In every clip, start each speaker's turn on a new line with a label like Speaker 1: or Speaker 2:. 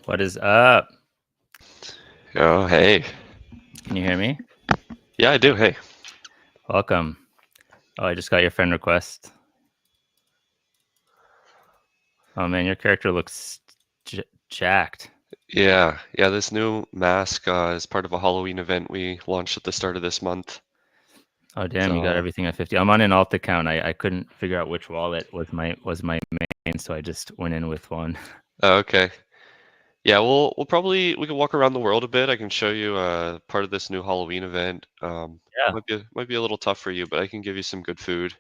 Speaker 1: What is up?
Speaker 2: Oh, hey.
Speaker 1: Can you hear me?
Speaker 2: Yeah, I do. Hey.
Speaker 1: Welcome. Oh, I just got your friend request. Oh man, your character looks jacked.
Speaker 2: Yeah, this new mask is part of a Halloween event we launched at the start of this month.
Speaker 1: Oh damn, you got
Speaker 2: So,
Speaker 1: everything at 50. I'm on an alt account. I couldn't figure out which wallet was my main, so I just went in with one.
Speaker 2: okay. Yeah, we can walk around the world a bit. I can show you part of this new Halloween event.
Speaker 1: Yeah.
Speaker 2: Might be a little tough for you, but I can give you some good food.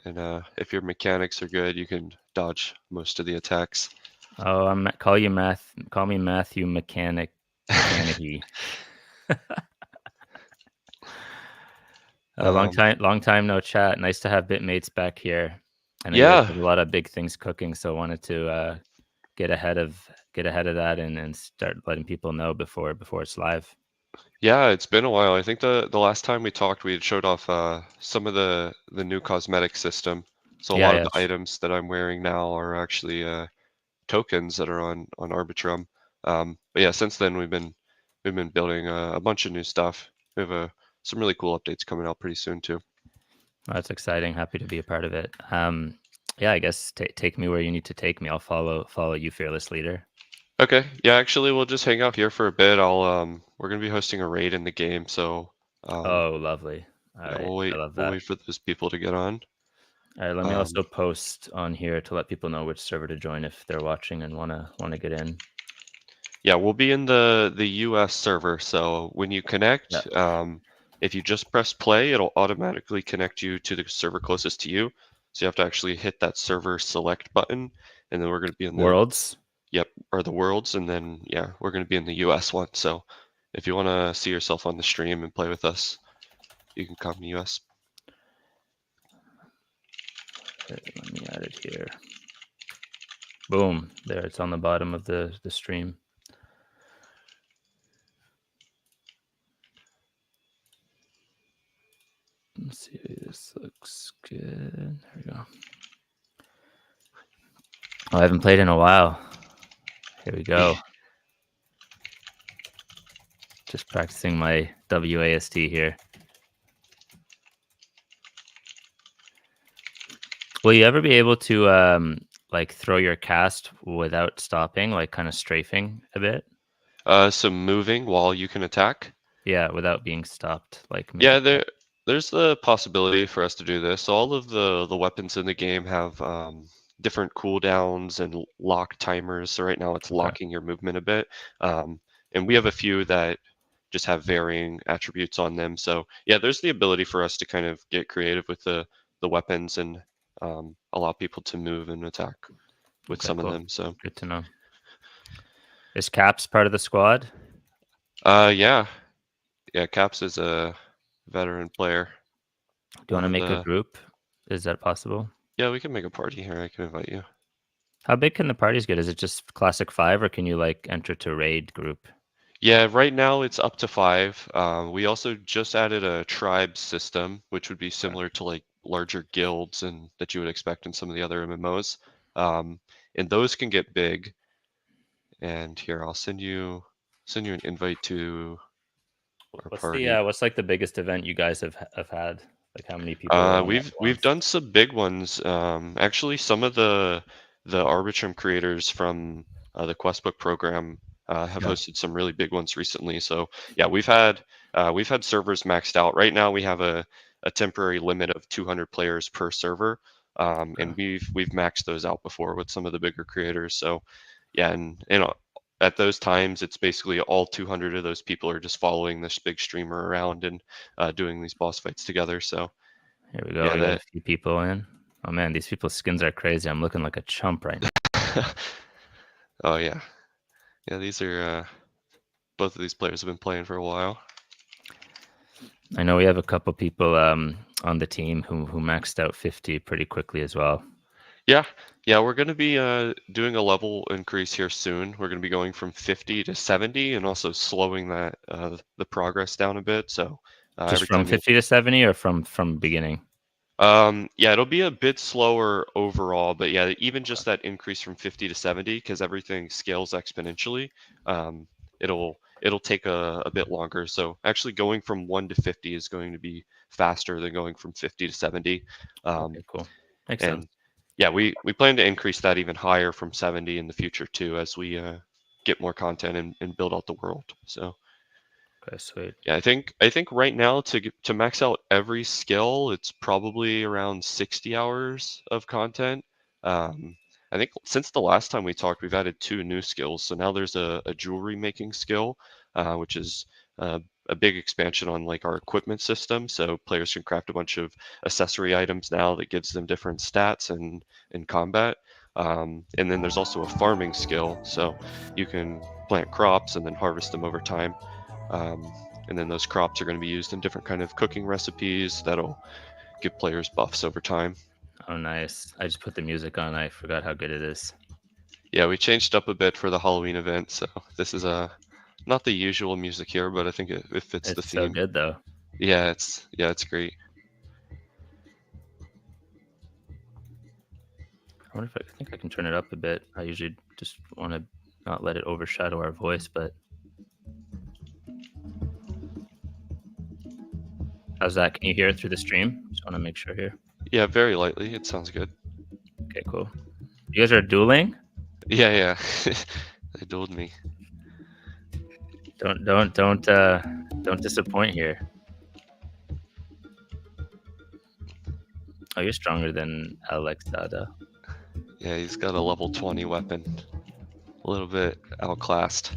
Speaker 2: And if your mechanics are good, you can dodge most of the attacks.
Speaker 1: Oh, call me Matthew McConaughey. A
Speaker 2: Um,
Speaker 1: long time no chat. Nice to have Bitmates back here. I know you guys
Speaker 2: yeah,
Speaker 1: have a lot of big things cooking, so wanted to get ahead of that and start letting people know before it's live.
Speaker 2: yeah, it's been a while. I think the last time we talked, we had showed off some of the new cosmetic system. So a
Speaker 1: Yeah,
Speaker 2: lot of
Speaker 1: yeah.
Speaker 2: the items that I'm wearing now are actually tokens that are on Arbitrum. But yeah, since then we've been building a bunch of new stuff. We have some really cool updates coming out pretty soon too.
Speaker 1: Well, that's exciting. Happy to be a part of it. Yeah, I guess take me where you need to take me. I'll follow you, fearless leader.
Speaker 2: Okay, yeah, actually we'll just hang out here for a bit. We're gonna be hosting a raid in the game, so
Speaker 1: Oh, lovely. All
Speaker 2: yeah,
Speaker 1: right, I love
Speaker 2: we'll
Speaker 1: that.
Speaker 2: wait for those people to get on.
Speaker 1: All right, let me
Speaker 2: Um,
Speaker 1: also post on here to let people know which server to join if they're watching and wanna get in.
Speaker 2: Yeah, we'll be in the US server. So when you
Speaker 1: Yeah,
Speaker 2: connect, if you just press play, it'll automatically connect you to the server closest to you. So you have to actually hit that server select button, and then we're going to be in the
Speaker 1: worlds.
Speaker 2: yep, or the worlds, and then yeah, we're going to be in the US one. So if you want to see yourself on the stream and play with us, you can come to US.
Speaker 1: Let me add it here. Boom. There, it's on the bottom of the stream. Let's see. This looks good. There we go. Oh, I haven't played in a while. Here we go. Just practicing my WASD here. Will you ever be able to like throw your cast without stopping, like kind of strafing a bit?
Speaker 2: So moving while you can attack.
Speaker 1: Yeah, without being stopped, like
Speaker 2: Yeah,
Speaker 1: mid.
Speaker 2: there's the possibility for us to do this. So all of the weapons in the game have different cooldowns and lock timers. So right now it's
Speaker 1: Okay.
Speaker 2: locking your movement a bit, um, and we have a few that just have varying attributes on them. So yeah, there's the ability for us to kind of get creative with the weapons and allow people to move and attack with
Speaker 1: Okay,
Speaker 2: some of
Speaker 1: cool.
Speaker 2: them. So
Speaker 1: Good to know. Is Caps part of the squad?
Speaker 2: yeah, yeah, Caps is a veteran player.
Speaker 1: Do you want
Speaker 2: One
Speaker 1: to
Speaker 2: of
Speaker 1: make a
Speaker 2: the
Speaker 1: group? Is that possible?
Speaker 2: yeah, we can make a party here. I can invite you.
Speaker 1: How big can the parties get? Is it just classic 5 or can you like enter to raid group?
Speaker 2: Yeah, right now it's up to 5. We also just added a tribe system, which would be
Speaker 1: Okay.
Speaker 2: similar to like larger guilds and that you would expect in some of the other MMOs. Um, and those can get big. And here, I'll send you an invite to our party.
Speaker 1: What's like the biggest event you guys have had? Like how many people are on at
Speaker 2: We've
Speaker 1: once?
Speaker 2: done some big ones. Actually, some of the Arbitrum creators from the Questbook program have
Speaker 1: Yeah.
Speaker 2: hosted some really big ones recently. So yeah, we've had servers maxed out. Right now, we have a temporary limit of 200 players per server,
Speaker 1: Okay.
Speaker 2: and we've maxed those out before with some of the bigger creators. So yeah, and at those times, it's basically all 200 of those people are just following this big streamer around and doing these boss fights together. So
Speaker 1: Here we go.
Speaker 2: yeah,
Speaker 1: We got a
Speaker 2: that.
Speaker 1: few people in. Oh man, these people's skins are crazy. I'm looking like a chump right now.
Speaker 2: Oh yeah, yeah. These are both of these players have been playing for a while.
Speaker 1: I know we have a couple people on the team who maxed out 50 pretty quickly as well.
Speaker 2: Yeah, yeah. We're going to be doing a level increase here soon. We're going to be going from 50 to 70, and also slowing that the progress down a bit. So
Speaker 1: Just
Speaker 2: every
Speaker 1: from
Speaker 2: time you
Speaker 1: 50 to 70 or from beginning?
Speaker 2: Yeah, it'll be a bit slower overall, but yeah, even just that increase from 50 to 70, because everything scales exponentially, it'll take a bit longer. So actually going from 1 to 50 is going to be faster than going from 50 to 70.
Speaker 1: Okay,
Speaker 2: Um,
Speaker 1: cool. Makes sense.
Speaker 2: and yeah, we plan to increase that even higher from 70 in the future too, as we get more content and build out the world. So.
Speaker 1: Okay, sweet.
Speaker 2: Yeah, I think right now to max out every skill, it's probably around 60 hours of content. Um, I think since the last time we talked, we've added two new skills. So now there's a jewelry making skill, which is uh, a big expansion on like our equipment system. So players can craft a bunch of accessory items now that gives them different stats and in combat. And then there's also a farming skill, so you can plant crops and then harvest them over time. Um, and then those crops are going to be used in different kind of cooking recipes that'll give players buffs over time.
Speaker 1: Oh, nice. I just put the music on. I forgot how good it is.
Speaker 2: Yeah, we changed up a bit for the Halloween event, so this is not the usual music here, but I think it fits the
Speaker 1: It's so
Speaker 2: theme.
Speaker 1: good though.
Speaker 2: Yeah, it's great.
Speaker 1: I wonder if I think I can turn it up a bit. I usually just want to not let it overshadow our voice, but how's that? Can you hear it through the stream? Just want to make sure here.
Speaker 2: Yeah, very lightly. It sounds good.
Speaker 1: Okay, cool. You guys are dueling?
Speaker 2: Yeah. They dueled me.
Speaker 1: Don't disappoint here. Oh, you're stronger than Alexada.
Speaker 2: Yeah, he's got a level 20 weapon. A little bit outclassed.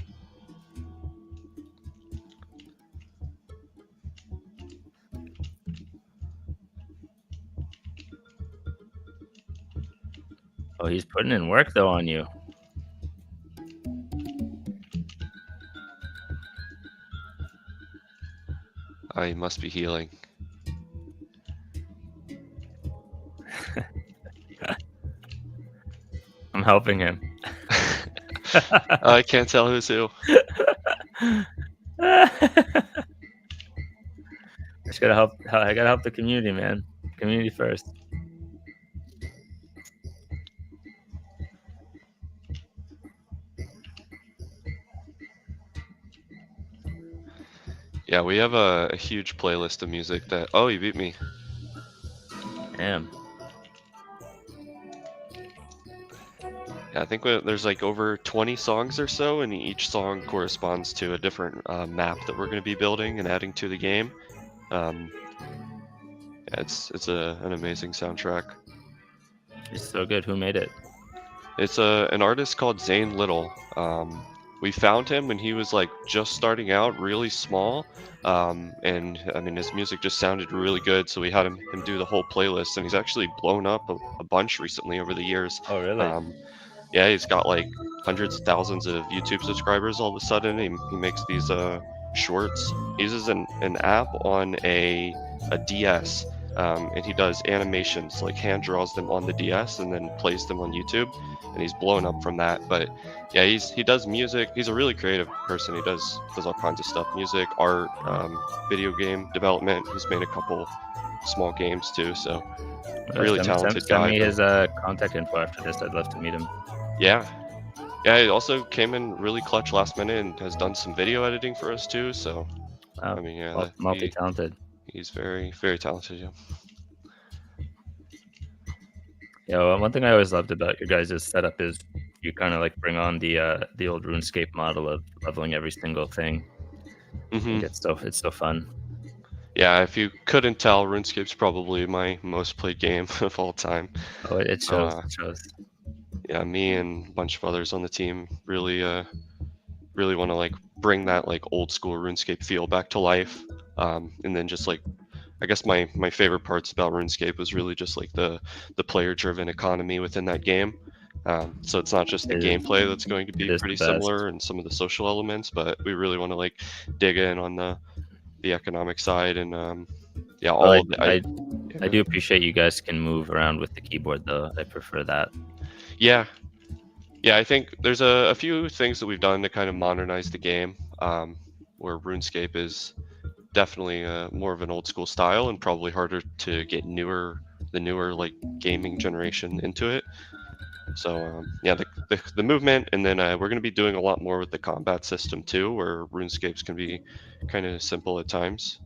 Speaker 1: Oh, he's putting in work though on you.
Speaker 2: I must be healing.
Speaker 1: I'm helping him.
Speaker 2: I can't tell who's who.
Speaker 1: I just gotta help. I gotta help the community, man. Community first.
Speaker 2: Yeah, we have a huge playlist of music that. Oh, you beat me.
Speaker 1: Damn.
Speaker 2: Yeah, I think there's like over 20 songs or so, and each song corresponds to a different map that we're going to be building and adding to the game. Um, yeah, it's an amazing soundtrack.
Speaker 1: It's so good. Who made it?
Speaker 2: It's an artist called Zane Little. We found him when he was like just starting out, really small, and I mean his music just sounded really good, so we had him do the whole playlist, and he's actually blown up a bunch recently over the years.
Speaker 1: Oh, really?
Speaker 2: Um, Yeah, he's got like hundreds of thousands of YouTube subscribers all of a sudden. He makes these shorts. He uses an app on a DS, and he does animations, like hand draws them on the DS and then plays them on YouTube. And he's blown up from that. But yeah, he does music. He's a really creative person. He does all kinds of stuff: music, art,
Speaker 1: Oh,
Speaker 2: video game development. He's made a couple small games too. So
Speaker 1: okay.
Speaker 2: really
Speaker 1: Send
Speaker 2: talented
Speaker 1: send
Speaker 2: guy.
Speaker 1: me
Speaker 2: But
Speaker 1: his contact info after this. I'd love to meet him.
Speaker 2: yeah, yeah, he also came in really clutch last minute and has done some video editing for us too. So I
Speaker 1: Wow,
Speaker 2: mean, yeah,
Speaker 1: multi-talented.
Speaker 2: he's very talented. Yeah.
Speaker 1: Yeah, well, one thing I always loved about your guys' setup is you kind of like bring on the old RuneScape model of leveling every single thing. I think
Speaker 2: Hmm.
Speaker 1: it's so fun.
Speaker 2: Yeah, if you couldn't tell, RuneScape's probably my most played game of all time.
Speaker 1: Oh, it shows.
Speaker 2: Uh,
Speaker 1: It shows.
Speaker 2: yeah, me and a bunch of others on the team really want to like bring that like old school RuneScape feel back to life. And then just like I guess my favorite parts about RuneScape was really just like the player driven economy within that game. So it's not just the
Speaker 1: It is
Speaker 2: gameplay that's going to
Speaker 1: it
Speaker 2: be
Speaker 1: is the
Speaker 2: pretty
Speaker 1: best.
Speaker 2: similar and some of the social elements, but we really want to like dig in on the economic side and yeah,
Speaker 1: Well,
Speaker 2: all of the yeah,
Speaker 1: I
Speaker 2: go
Speaker 1: do
Speaker 2: ahead.
Speaker 1: appreciate you guys can move around with the keyboard though. I prefer that.
Speaker 2: Yeah, yeah. I think there's a few things that we've done to kind of modernize the game, where RuneScape is definitely more of an old school style and probably harder to get the newer like gaming generation into it. So yeah, the movement, and then we're going to be doing a lot more with the combat system too, where RuneScapes can be kind of simple at times.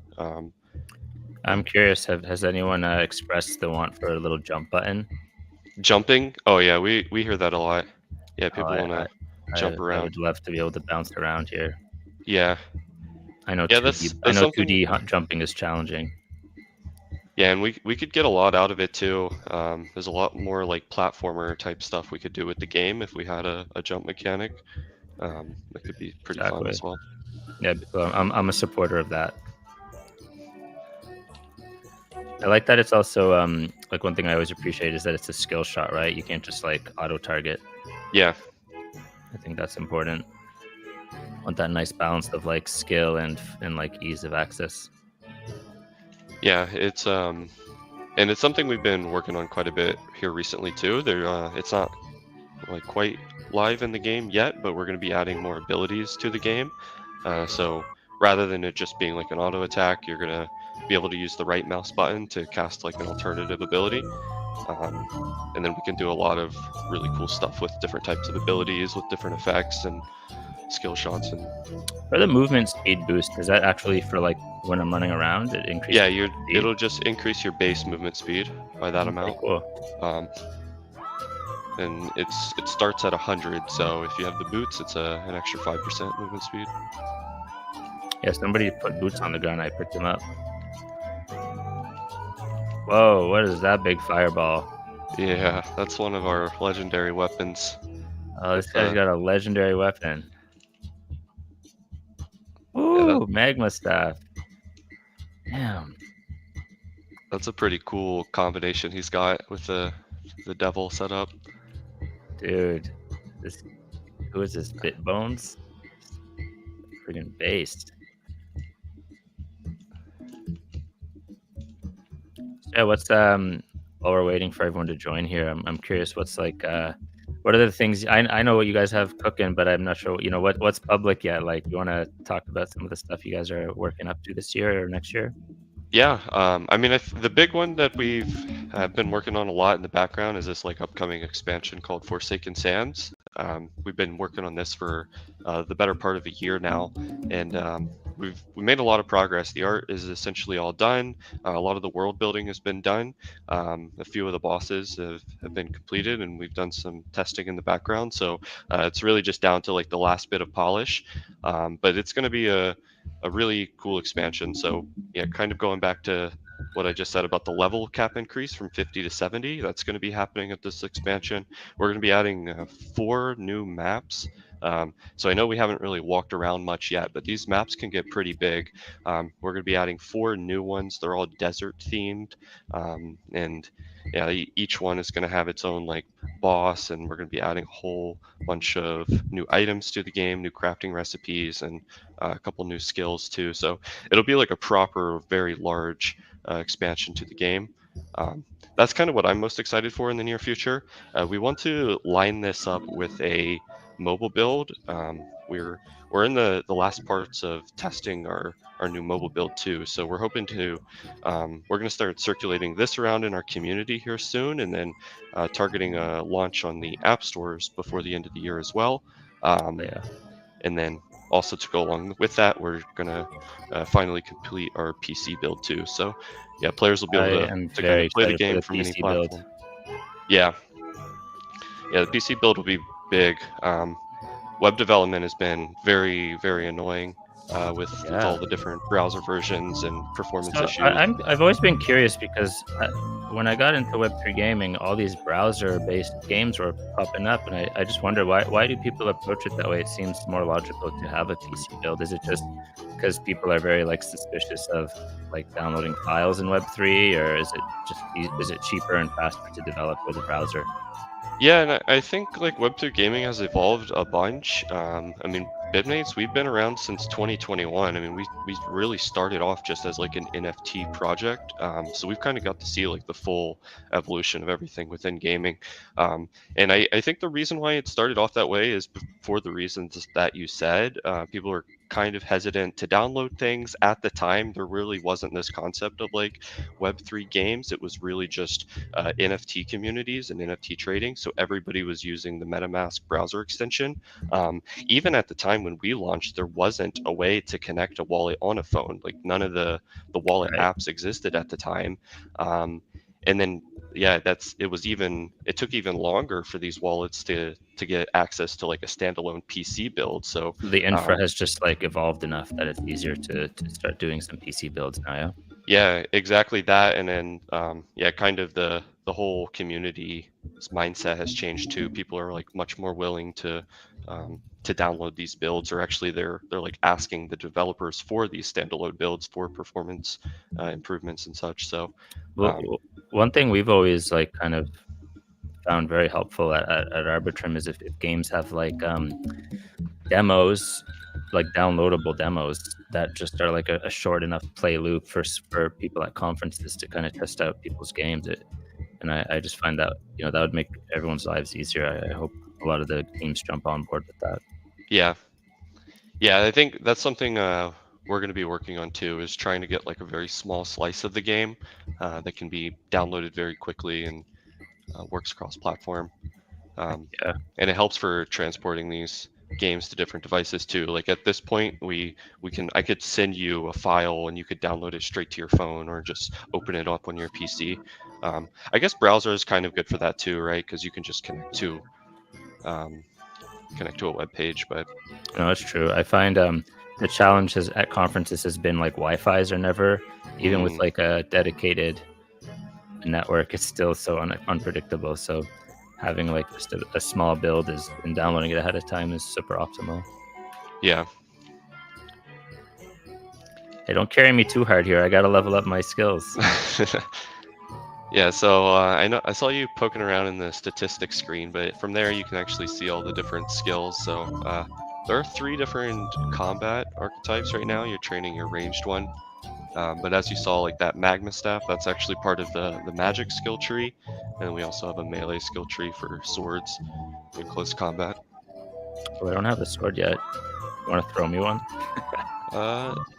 Speaker 1: I'm curious, has anyone expressed the want for a little jump button?
Speaker 2: Jumping, oh yeah, we hear that a lot. Yeah,
Speaker 1: Oh,
Speaker 2: people want to jump
Speaker 1: I
Speaker 2: around.
Speaker 1: would love to be able to bounce around here.
Speaker 2: Yeah,
Speaker 1: I know
Speaker 2: yeah,
Speaker 1: 2D I
Speaker 2: that's
Speaker 1: know
Speaker 2: something.
Speaker 1: 2D jumping is challenging.
Speaker 2: Yeah, and we could get a lot out of it too. There's a lot more like platformer type stuff we could do with the game if we had a jump mechanic. That could be pretty fun
Speaker 1: Exactly.
Speaker 2: as well.
Speaker 1: Yeah, so I'm a supporter of that. I like that it's also, like, one thing I always appreciate is that it's a skill shot, right? You can't just, like, auto target.
Speaker 2: Yeah,
Speaker 1: I think that's important. Want that nice balance of, like, skill and, like, ease of access.
Speaker 2: yeah, and it's something we've been working on quite a bit here recently too. It's not like quite live in the game yet, but we're going to be adding more abilities to the game. So rather than it just being like an auto attack, you're going to be able to use the right mouse button to cast like an alternative ability. Um, and then we can do a lot of really cool stuff with different types of abilities, with different effects and skill shots. And
Speaker 1: For the movement speed boost, is that actually for, like, when I'm running around, it
Speaker 2: yeah,
Speaker 1: increases my speed?
Speaker 2: it'll just increase your base movement speed by that
Speaker 1: Pretty
Speaker 2: amount.
Speaker 1: cool.
Speaker 2: Um, and it starts at 100. So if you have the boots, it's an extra 5% movement speed.
Speaker 1: Yeah, somebody put boots on the ground, I picked them up. Whoa, what is that big fireball?
Speaker 2: Yeah, that's one of our legendary weapons.
Speaker 1: Oh, this
Speaker 2: With
Speaker 1: guy's got a legendary weapon.
Speaker 2: yeah,
Speaker 1: Ooh, magma staff. Damn,
Speaker 2: that's a pretty cool combination he's got with the devil set up.
Speaker 1: dude. This who is this? Bitbones? Friggin' based. Yeah, what's while we're waiting for everyone to join here, I'm curious what's like what are the things I know what you guys have cooking, but I'm not sure, what's public yet. Like, you wanna talk about some of the stuff you guys are working up to this year or next year?
Speaker 2: Yeah, I mean, the big one that we've been working on a lot in the background is this like upcoming expansion called Forsaken Sands. We've been working on this for the better part of a year now, and we made a lot of progress. The art is essentially all done. A lot of the world building has been done. A few of the bosses have been completed, and we've done some testing in the background. So it's really just down to like the last bit of polish. But it's going to be a really cool expansion. So yeah, kind of going back to what I just said about the level cap increase from 50 to 70, that's going to be happening at this expansion. We're going to be adding 4 new maps. So I know we haven't really walked around much yet, but these maps can get pretty big. We're going to be adding 4 new ones. They're all desert themed, and yeah, each one is going to have its own like boss, and we're going to be adding a whole bunch of new items to the game, new crafting recipes, and a couple new skills too. So it'll be like a proper, very large expansion to the game. Um, that's kind of what I'm most excited for in the near future. We want to line this up with a mobile build. We're in the last parts of testing our new mobile build too. So we're hoping to we're going to start circulating this around in our community here soon, and then targeting a launch on the app stores before the end of the year as well. Um,
Speaker 1: Yeah.
Speaker 2: and then also to go along with that, we're gonna finally complete our PC build too. So yeah, players will be
Speaker 1: I
Speaker 2: able
Speaker 1: am
Speaker 2: to kind
Speaker 1: very
Speaker 2: of play the
Speaker 1: excited for
Speaker 2: game
Speaker 1: the
Speaker 2: from any
Speaker 1: PC build.
Speaker 2: platform. Yeah, yeah, the PC build will be big. Web development has been very, very annoying with
Speaker 1: Yeah.
Speaker 2: all the different browser versions and performance
Speaker 1: So
Speaker 2: issues.
Speaker 1: I've always been curious because when I got into Web3 gaming, all these browser-based games were popping up, and I just wonder why do people approach it that way? It seems more logical to have a PC build. Is it just because people are very like suspicious of like downloading files in Web3, or is it cheaper and faster to develop with a browser?
Speaker 2: Yeah, and I think like Web2 gaming has evolved a bunch. I mean, Bitmates, we've been around since 2021. I mean, we really started off just as like an NFT project. So we've kind of got to see like the full evolution of everything within gaming. And I think the reason why it started off that way is for the reasons that you said. People are kind of hesitant to download things at the time. There really wasn't this concept of like Web3 games. It was really just NFT communities and NFT trading. So everybody was using the MetaMask browser extension. Even at the time when we launched, there wasn't a way to connect a wallet on a phone. Like none of the wallet
Speaker 1: Right.
Speaker 2: apps existed at the time. Um, and then yeah, it took even longer for these wallets to get access to like a standalone PC build. So
Speaker 1: The infra
Speaker 2: um,
Speaker 1: has just, like, evolved enough that it's easier to start doing some PC builds now, yeah?
Speaker 2: yeah, exactly that. And then yeah, kind of the whole community mindset has changed too. People are like much more willing to download these builds, or actually they're like asking the developers for these standalone builds for performance improvements and such. So
Speaker 1: Well,
Speaker 2: um,
Speaker 1: one thing we've always, like, kind of found very helpful at Arbitrum is if games have, like, demos, like, downloadable demos that just are, like, a short enough play loop for people at conferences to kinda test out people's games, and I just find that, that would make everyone's lives easier. I hope a lot of the teams jump on board with that.
Speaker 2: yeah, yeah, I think that's something we're going to be working on too, is trying to get like a very small slice of the game that can be downloaded very quickly and works cross platform. Um,
Speaker 1: Yeah.
Speaker 2: and it helps for transporting these games to different devices too. Like at this point, I could send you a file and you could download it straight to your phone or just open it up on your PC. I guess browser is kind of good for that too, right? Because you can just um, connect to a web page. But
Speaker 1: No, it's true. I find, the challenge has at conferences has been, like, Wi-Fis are never even with,
Speaker 2: mm,
Speaker 1: like, a dedicated network, it's still so unpredictable, so having, like, just a small build is and downloading it ahead of time is super optimal.
Speaker 2: yeah.
Speaker 1: Hey, don't carry me too hard here, I gotta level up my skills.
Speaker 2: Yeah, so I saw you poking around in the statistics screen, but from there you can actually see all the different skills. So there are three different combat archetypes right now. You're training your ranged one, but as you saw, like that magma staff, that's actually part of the magic skill tree, and we also have a melee skill tree for swords in close combat.
Speaker 1: Oh, I don't have a sword yet. You wanna throw me one?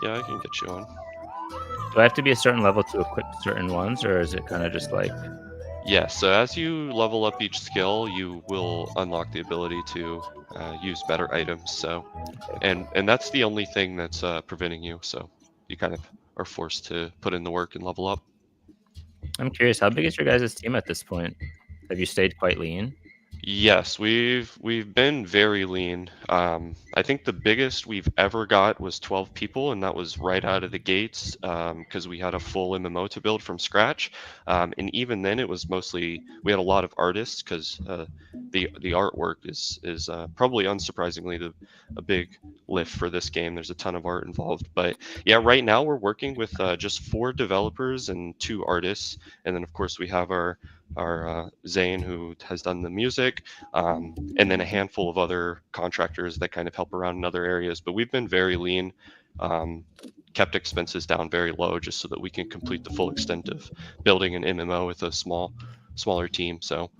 Speaker 2: Yeah, I can get you on.
Speaker 1: Do I have to be a certain level to equip certain ones, or is it kinda just like
Speaker 2: Yes, so as you level up each skill, you will unlock the ability to use better items. So
Speaker 1: okay, cool.
Speaker 2: and that's the only thing that's preventing you. So you kind of are forced to put in the work and level up.
Speaker 1: I'm curious, how big is your guys' team at this point? Have you stayed quite lean?
Speaker 2: Yes, we've been very lean. I think the biggest we've ever got was 12 people, and that was right out of the gates because we had a full MMO to build from scratch. And even then, it was mostly we had a lot of artists because the artwork is probably unsurprisingly a big lift for this game. There's a ton of art involved, but yeah, right now we're working with just 4 developers and 2 artists, and then of course we have our Zane who has done the music, and then a handful of other contractors that kind of help around in other areas. But we've been very lean, um, kept expenses down very low just so that we can complete the full extent of building an MMO with a smaller team. So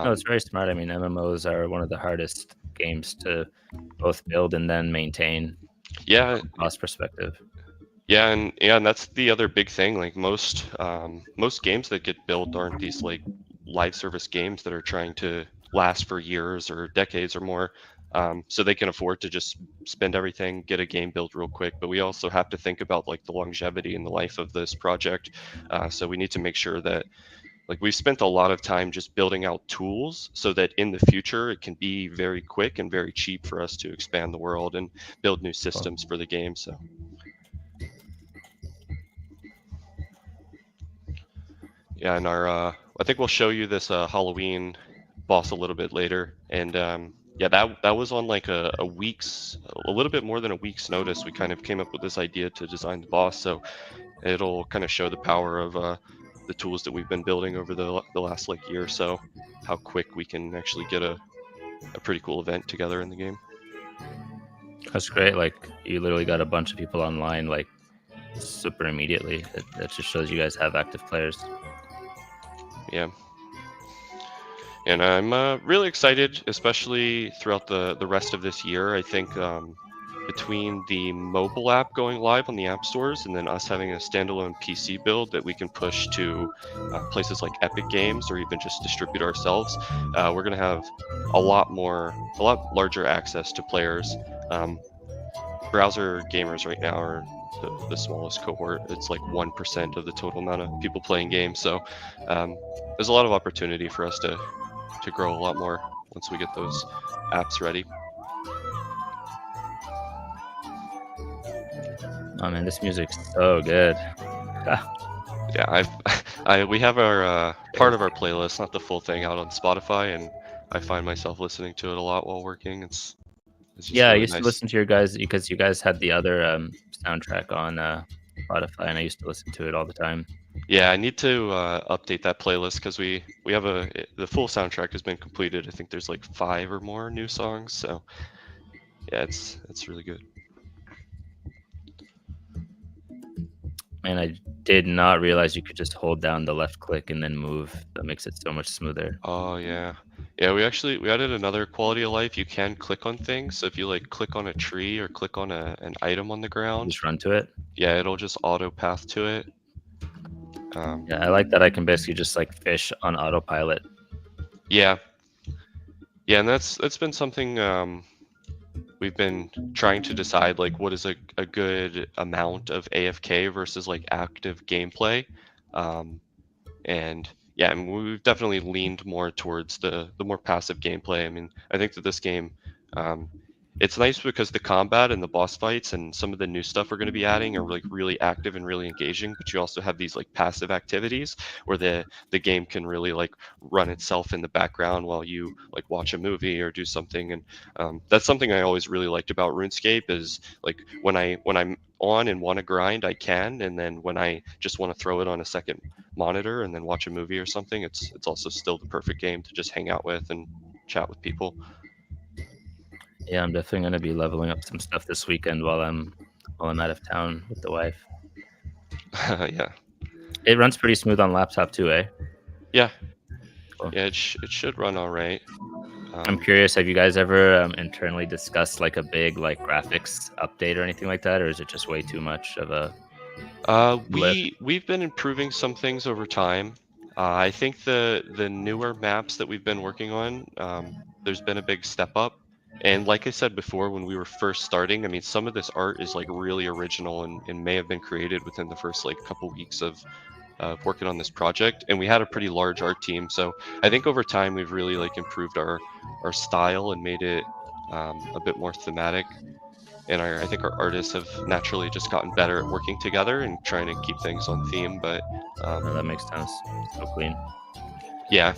Speaker 1: No, it's
Speaker 2: um,
Speaker 1: very smart. I mean, MMOs are one of the hardest games to both build and then maintain
Speaker 2: yeah,
Speaker 1: from a cost perspective.
Speaker 2: yeah, and that's the other big thing. Like most games that get built aren't these like live service games that are trying to last for years or decades or more. So they can afford to just spend everything, get a game built real quick. But we also have to think about like the longevity and the life of this project. So we need to make sure that like we've spent a lot of time just building out tools so that in the future it can be very quick and very cheap for us to expand the world and build new
Speaker 1: Well,
Speaker 2: systems for the game. So yeah, and our I think we'll show you this Halloween boss a little bit later, and yeah, that was on like a little bit more than a week's notice. We kind of came up with this idea to design the boss, so it'll kind of show the power of the tools that we've been building over the last like year or so, how quick we can actually get a pretty cool event together in the game.
Speaker 1: that's great. Like, you literally got a bunch of people online, like, super immediately. That just shows you guys have active players.
Speaker 2: Yeah, and I'm really excited, especially throughout the rest of this year. I think. between the mobile app going live on the app stores and then us having a standalone PC build that we can push to places like Epic Games or even just distribute ourselves, we're going to have a lot larger access to players. Um, Browser gamers right now are the smallest cohort. It's like 1% of the total amount of people playing games. So um, there's a lot of opportunity for us to grow a lot more once we get those apps ready.
Speaker 1: Oh man, this music's so good.
Speaker 2: Yeah, we have our part of our
Speaker 1: Crazy.
Speaker 2: playlist, not the full thing, out on Spotify, and I find myself listening to it a lot while working. It's just
Speaker 1: Yeah, I
Speaker 2: really
Speaker 1: used to
Speaker 2: nice.
Speaker 1: listen to your guys because you guys had the other, soundtrack on, Spotify, and I used to listen to it all the time.
Speaker 2: Yeah, I need to update that playlist because we have the full soundtrack has been completed. I think there's like 5 or more new songs. So yeah, it's really good.
Speaker 1: And I did not realize you could just hold down the left click and then move. That makes it so much smoother.
Speaker 2: Oh yeah. Yeah, we added another quality of life. You can click on things. So if you like click on a tree or click on an item on the
Speaker 1: You
Speaker 2: ground,
Speaker 1: just run to it.
Speaker 2: yeah, it'll just auto path to it.
Speaker 1: Yeah, I like that I can basically just, like, fish on autopilot.
Speaker 2: Yeah, yeah, and that's been something we've been trying to decide like what is a good amount of AFK versus like active gameplay. Um, and yeah, I mean, we've definitely leaned more towards the more passive gameplay. I mean, I think that this game, um, it's nice because the combat and the boss fights and some of the new stuff we're going to be adding are like really active and really engaging. But you also have these like passive activities where the game can really like run itself in the background while you like watch a movie or do something. And that's something I always really liked about RuneScape is like when I'm on and want to grind, I can, and then when I just want to throw it on a second monitor and then watch a movie or something, it's also still the perfect game to just hang out with and chat with people.
Speaker 1: Yeah, I'm definitely gonna be leveling up some stuff this weekend while I'm out of town with the wife.
Speaker 2: Yeah,
Speaker 1: It runs pretty smooth on laptop too, eh?
Speaker 2: yeah,
Speaker 1: Cool.
Speaker 2: yeah. It should run all right.
Speaker 1: I'm
Speaker 2: Um,
Speaker 1: curious, have you guys ever, internally discussed, like, a big, like, graphics update or anything like that, or is it just way too much of a lift?
Speaker 2: we've been improving some things over time. I think the newer maps that we've been working on, there's been a big step up. And like I said before, when we were first starting, I mean, some of this art is like really original and may have been created within the first like couple weeks of working on this project. And we had a pretty large art team, so I think over time we've really like improved our style and made it a bit more thematic. And I think our artists have naturally just gotten better at working together and trying to keep things on theme. But
Speaker 1: No,
Speaker 2: um,
Speaker 1: that makes sense. So clean.
Speaker 2: yeah,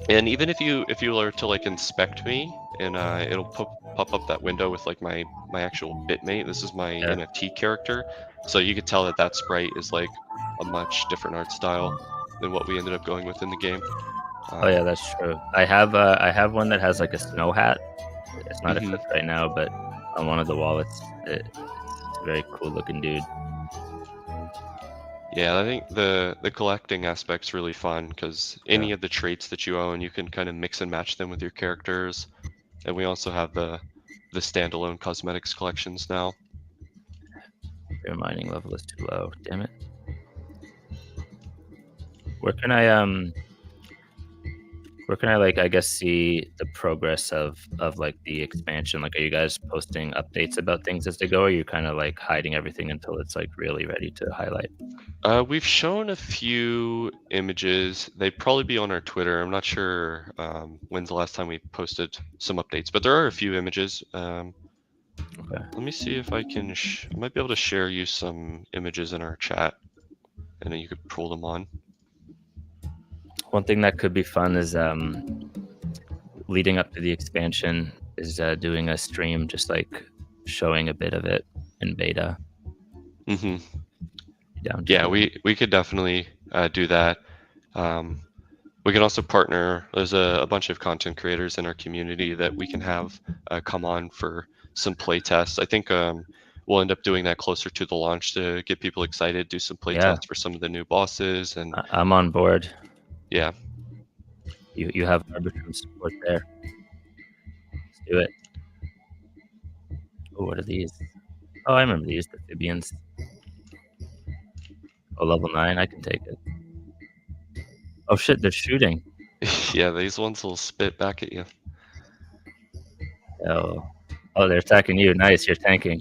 Speaker 2: and even if you were to like inspect me and it'll pop up that window with like my actual bitmate. This is my
Speaker 1: Yeah.
Speaker 2: NFT character, so you could tell that that sprite is like a much different art style than what we ended up going with in the game.
Speaker 1: Oh, yeah,
Speaker 2: Um,
Speaker 1: that's true. I have one that has, like, a snow hat. It's not
Speaker 2: mhm.
Speaker 1: equipped right now, but on one of the wallets, it's a very cool looking dude.
Speaker 2: Yeah, I think the collecting aspect's really fun because
Speaker 1: Yeah,
Speaker 2: any of the traits that you own, you can kind of mix and match them with your characters. And we also have the standalone cosmetics collections now.
Speaker 1: your mining level is too low. Damn it. Where can I, like, I guess, see the progress of, like, the expansion? Like, are you guys posting updates about things as they go, or are you kinda, like, hiding everything until it's, like, really ready to highlight?
Speaker 2: We've shown a few images. They'd probably be on our Twitter. I'm not sure when's the last time we posted some updates, but there are a few images.
Speaker 1: Okay.
Speaker 2: Let me see if I can. I might be able to share you some images in our chat, and then you could pull them on.
Speaker 1: One thing that could be fun is, leading up to the expansion is, doing a stream just, like, showing a bit of it in beta.
Speaker 2: Hmm.
Speaker 1: Down to
Speaker 2: Yeah,
Speaker 1: do that.
Speaker 2: we could definitely do that. Um, we can also partner. There's a bunch of content creators in our community that we can have come on for some play tests. I think we'll end up doing that closer to the launch to get people excited, do some play
Speaker 1: Yeah,
Speaker 2: tests for some of the new bosses, and
Speaker 1: I'm on board.
Speaker 2: yeah,
Speaker 1: You have Arbitrum support there. Let's do it. Oh, what are these? Oh, I remember these, the Phibians. Oh, level 9, I can take it. Oh shit, they're shooting.
Speaker 2: Yeah, these ones will spit back at you.
Speaker 1: Oh. Oh, they're attacking you. Nice, you're tanking.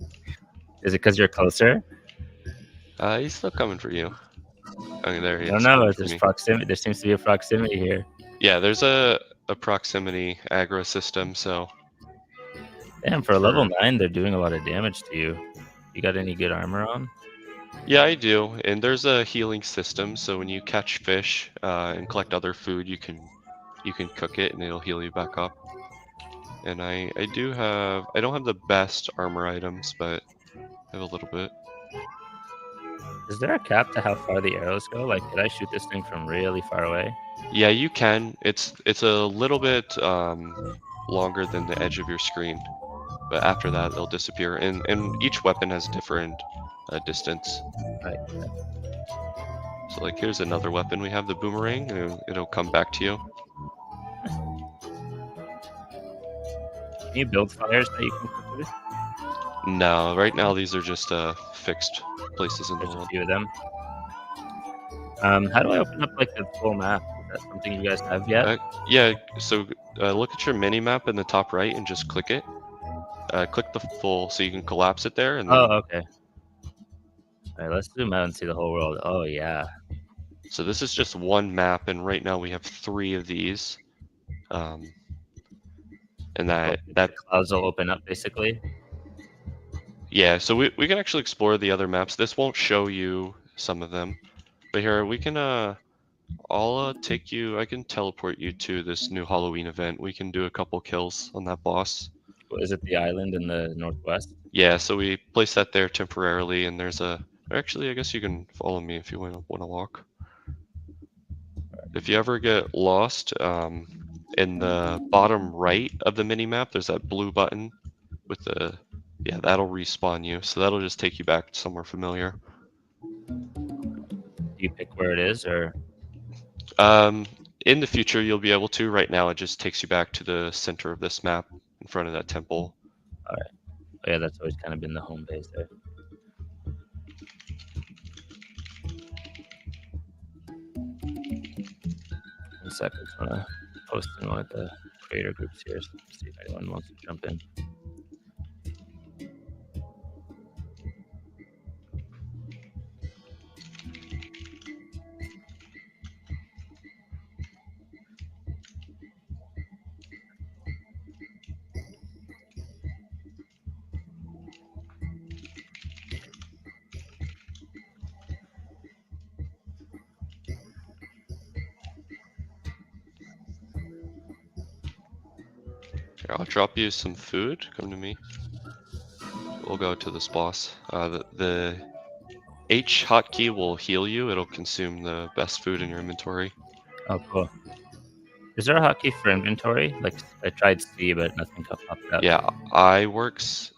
Speaker 1: Is it because 'cause you're closer?
Speaker 2: He's still coming for you. I mean, there he
Speaker 1: I don't
Speaker 2: is
Speaker 1: know,
Speaker 2: coming
Speaker 1: if
Speaker 2: for
Speaker 1: there's
Speaker 2: me.
Speaker 1: proximity there seems to be a proximity here.
Speaker 2: Yeah, there's a proximity aggro system, so
Speaker 1: Damn, for a level
Speaker 2: for
Speaker 1: 9, they're doing a lot of damage to you. You got any good armor on?
Speaker 2: yeah, I do. And there's a healing system, so when you catch fish and collect other food, you can cook it and it'll heal you back up. And I don't have the best armor items, but I have a little bit.
Speaker 1: Is there a cap to how far the arrows go? Like, could I shoot this thing from really far away?
Speaker 2: Yeah, you can. It's a little bit longer than the edge of your screen, but after that they'll disappear. And each weapon has different distance.
Speaker 1: Right.
Speaker 2: So like here's another weapon. We have the boomerang. It'll come back to you.
Speaker 1: Can you build fires that you can cook with?
Speaker 2: No, right now these are just fixed places in the
Speaker 1: There's a
Speaker 2: world.
Speaker 1: few of them. How do I open up, like, the full map? Is that something you guys have yet?
Speaker 2: Uh, yeah, so look at your mini map in the top right and just click it. Click the full so you can collapse it there, and then
Speaker 1: Oh, okay. Alright, let's zoom out and see the whole world. Oh, yeah.
Speaker 2: so this is just one map, and right now we have three of these. Um, and
Speaker 1: Well, the
Speaker 2: that
Speaker 1: clouds will open up, basically.
Speaker 2: yeah, so we can actually explore the other maps. This won't show you some of them, but here we can I'll take you. I can teleport you to this new Halloween event. We can do a couple kills on that boss.
Speaker 1: What is it, the island in the northwest?
Speaker 2: Yeah, so we place that there temporarily, and there's a. Actually, I guess you can follow me if you want to walk. If you ever get lost, in the bottom right of the mini map, there's that blue button with the. Yeah, that'll respawn you. So that'll just take you back somewhere familiar.
Speaker 1: Do you pick where it is, or
Speaker 2: Um, in the future, you'll be able to. Right now, it just takes you back to the center of this map in front of that temple.
Speaker 1: alright. Oh, yeah, that's always kind of been the home base there. 1 second. Just wanna post in one of the creator groups here, so see if anyone wants to jump in.
Speaker 2: Here, I'll drop you some food. Come to me. We'll go to this boss. The H hotkey will heal you. It'll consume the best food in your inventory.
Speaker 1: Oh, cool. Is there a hotkey for inventory? Like, I tried C, but nothing popped up.
Speaker 2: Yeah, I works.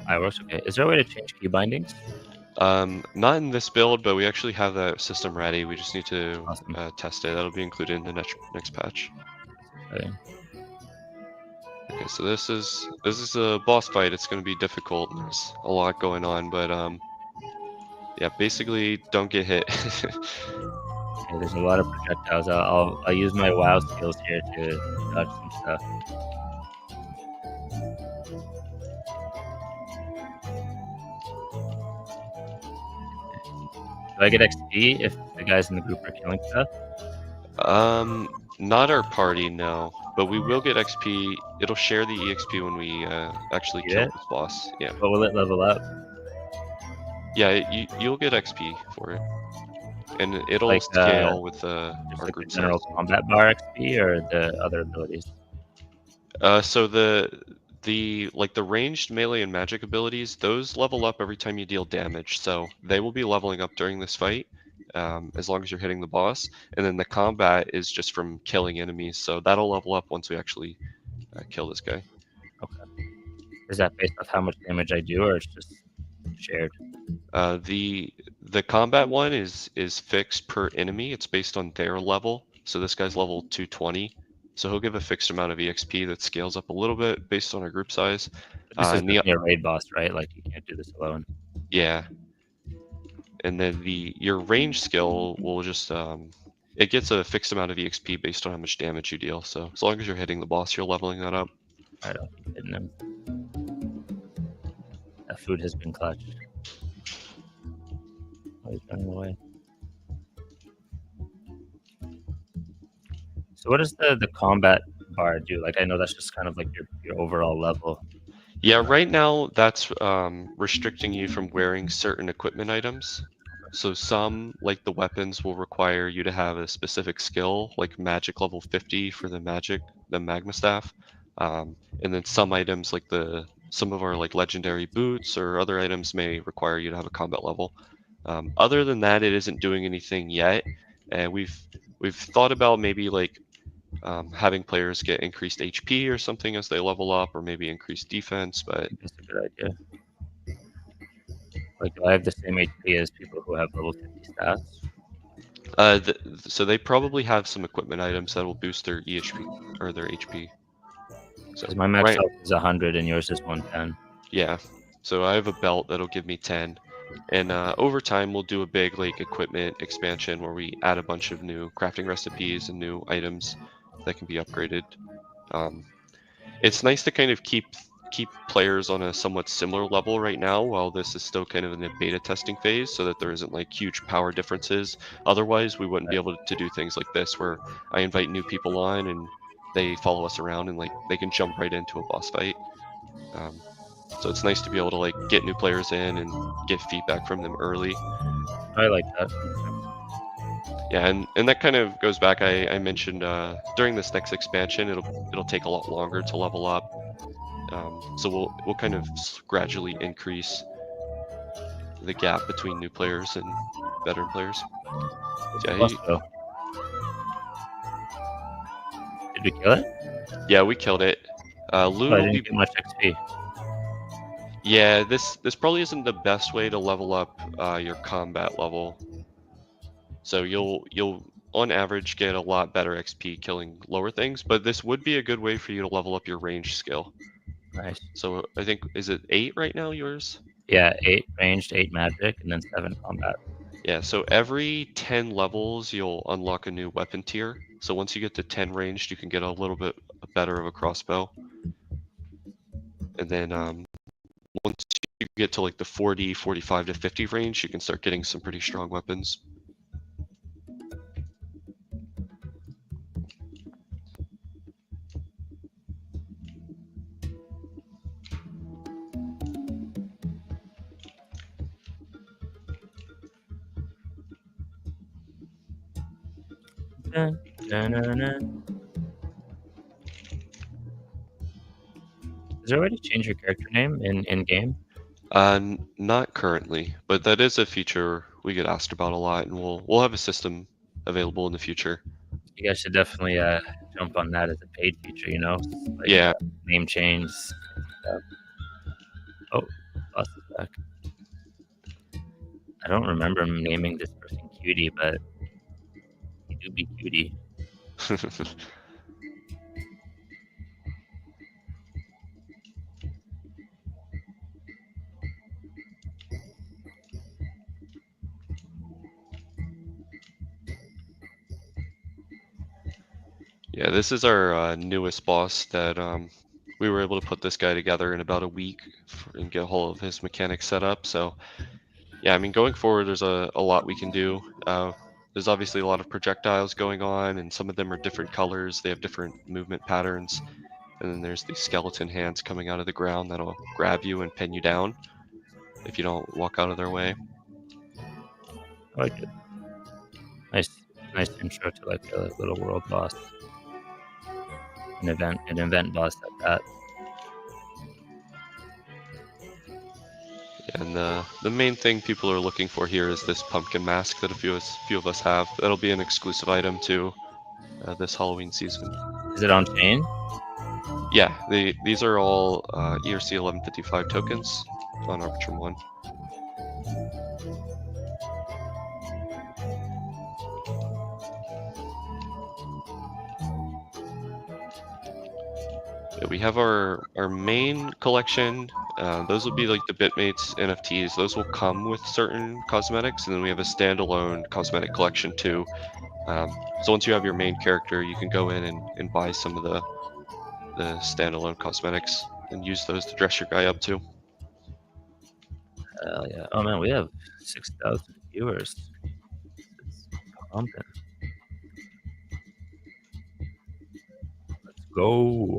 Speaker 1: iWorks, okay. Is there a way to change key bindings?
Speaker 2: Not in this build, but we actually have that system ready. We just need to
Speaker 1: Awesome.
Speaker 2: test it. That'll be included in the next patch.
Speaker 1: Okay.
Speaker 2: Okay, so this is a boss fight. It's going to be difficult. There's a lot going on, but yeah, basically don't get hit.
Speaker 1: Okay, there's a lot of projectiles. I'll use my WoW skills here to dodge some stuff. Do I get XP if the guys in the group are killing stuff?
Speaker 2: Um, Not our party, no. But we will get XP. It'll share the EXP when we actually
Speaker 1: Eat
Speaker 2: kill
Speaker 1: it?
Speaker 2: this boss. Yeah,
Speaker 1: What will it level up?
Speaker 2: yeah. You'll get XP for it, and it'll
Speaker 1: Like,
Speaker 2: scale with
Speaker 1: just
Speaker 2: our
Speaker 1: like the
Speaker 2: group size.
Speaker 1: general combat bar XP or the other abilities?
Speaker 2: So the like the ranged melee and magic abilities, those level up every time you deal damage. So they will be leveling up during this fight, as long as you're hitting the boss. And then the combat is just from killing enemies. So that'll level up once we actually kill this guy.
Speaker 1: Okay. Is that based off how much damage I do, or it's just shared?
Speaker 2: The combat one is fixed per enemy. It's based on their level. So this guy's level 220. So he'll give a fixed amount of EXP that scales up a little bit based on our group size.
Speaker 1: This is
Speaker 2: And the
Speaker 1: definitely a raid boss, right? Like, you can't do this alone.
Speaker 2: Yeah, and then your range skill will just it gets a fixed amount of EXP based on how much damage you deal. So as long as you're hitting the boss, you're leveling that up.
Speaker 1: Alright, I'll keep hitting him. That food has been clutched. Oh, he's running away. So what does the combat bar do? Like, I know that's just kind of like your overall level.
Speaker 2: Yeah, right now that's restricting you from wearing certain equipment items. So some, like the weapons, will require you to have a specific skill, like magic level 50 for the magma staff. And then some items, like some of our like legendary boots or other items, may require you to have a combat level. Other than that, it isn't doing anything yet, and we've thought about maybe like having players get increased HP or something as they level up, or maybe increased defense.
Speaker 1: I
Speaker 2: But
Speaker 1: think that's a good idea. Like, do I have the same HP as people who have level 50 stats?
Speaker 2: so they probably have some equipment items that will boost their EHP or their HP. So
Speaker 1: Because my max
Speaker 2: right,
Speaker 1: health is 100 and yours is 110.
Speaker 2: yeah. So I have a belt that'll give me 10, and over time we'll do a big like equipment expansion where we add a bunch of new crafting recipes and new items that can be upgraded. Um, It's nice to kind of keep players on a somewhat similar level right now while this is still kind of in the beta testing phase so that there isn't like huge power differences. Otherwise, we wouldn't be
Speaker 1: Right.
Speaker 2: able to do things like this where I invite new people on and they follow us around and like they can jump right into a boss fight. Um, so it's nice to be able to like get new players in and get feedback from them early.
Speaker 1: I like that. Makes sense.
Speaker 2: Yeah, and that kind of goes back. I mentioned during this next expansion, it'll take a lot longer to level up. So we'll kind of gradually increase the gap between new players and veteran players.
Speaker 1: What's
Speaker 2: So
Speaker 1: the
Speaker 2: yeah,
Speaker 1: boss though? Did we kill it?
Speaker 2: yeah, we killed it.
Speaker 1: Oh,
Speaker 2: Loot
Speaker 1: I
Speaker 2: will
Speaker 1: didn't
Speaker 2: be
Speaker 1: get much XP.
Speaker 2: Yeah. This probably isn't the best way to level up your combat level. So you'll on average get a lot better XP killing lower things, but this would be a good way for you to level up your range skill.
Speaker 1: Nice.
Speaker 2: So I think is it 8 right now yours?
Speaker 1: Yeah, 8 ranged, 8 magic, and then 7 combat.
Speaker 2: Yeah, so every 10 levels, you'll unlock a new weapon tier. So once you get to 10 ranged, you can get a little bit better of a crossbow. And then once you get to like the 40, 45 to 50 range, you can start getting some pretty strong weapons.
Speaker 1: Dun, dun, dun, dun. Does it already change your character name in game?
Speaker 2: Not currently, but that is a feature we get asked about a lot, and we'll have a system available in the future.
Speaker 1: You guys should definitely jump on that as a paid feature. Like
Speaker 2: Yeah,
Speaker 1: name change, stuff. Oh, boss is back. I don't remember naming this person Cutie, but he do be Cutie.
Speaker 2: yeah. This is our newest boss that we were able to put this guy together in about a week and get a hold of his mechanics set up. So yeah, I mean, going forward, there's a lot we can do. There's obviously a lot of projectiles going on, and some of them are different colors. They have different movement patterns. And then there's these skeleton hands coming out of the ground that'll grab you and pin you down if you don't walk out of their way.
Speaker 1: I like it. Nice intro to like a little world boss, an event boss at that.
Speaker 2: And the main thing people are looking for here is this pumpkin mask that few of us have. That'll be an exclusive item to this Halloween season.
Speaker 1: Is it on chain?
Speaker 2: Yeah, these are all ERC 1155 tokens on Arbitrum 1. Yeah, we have our main collection. Those will be like the Bitmates NFTs. Those will come with certain cosmetics, and then we have a standalone cosmetic collection too. So once you have your main character, you can go in and buy some of the standalone cosmetics and use those to dress your guy up too.
Speaker 1: Hell yeah. Oh man, we have 6,000 viewers. It's pumping. Let's go.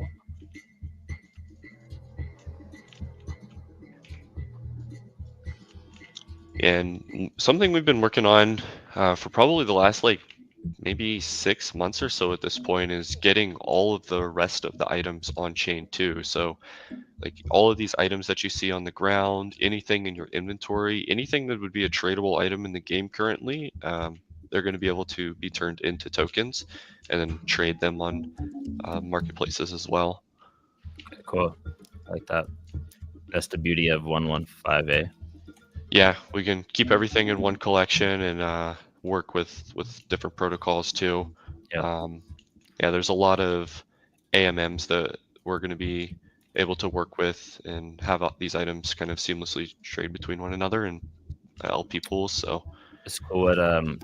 Speaker 2: And something we've been working on for probably the last like maybe 6 months or so at this point is getting all of the rest of the items on chain too. So like all of these items that you see on the ground, anything in your inventory, anything that would be a tradable item in the game currently, they're going to be able to be turned into tokens and then trade them on marketplaces as well.
Speaker 1: Okay, cool. I like that. That's the beauty of 115A.
Speaker 2: Yeah, we can keep everything in one collection and work with different protocols too.
Speaker 1: Yep.
Speaker 2: Um, yeah, there's a lot of AMMs that we're going to be able to work with and have these items kind of seamlessly trade between one another and LP pools. So
Speaker 1: It's cool what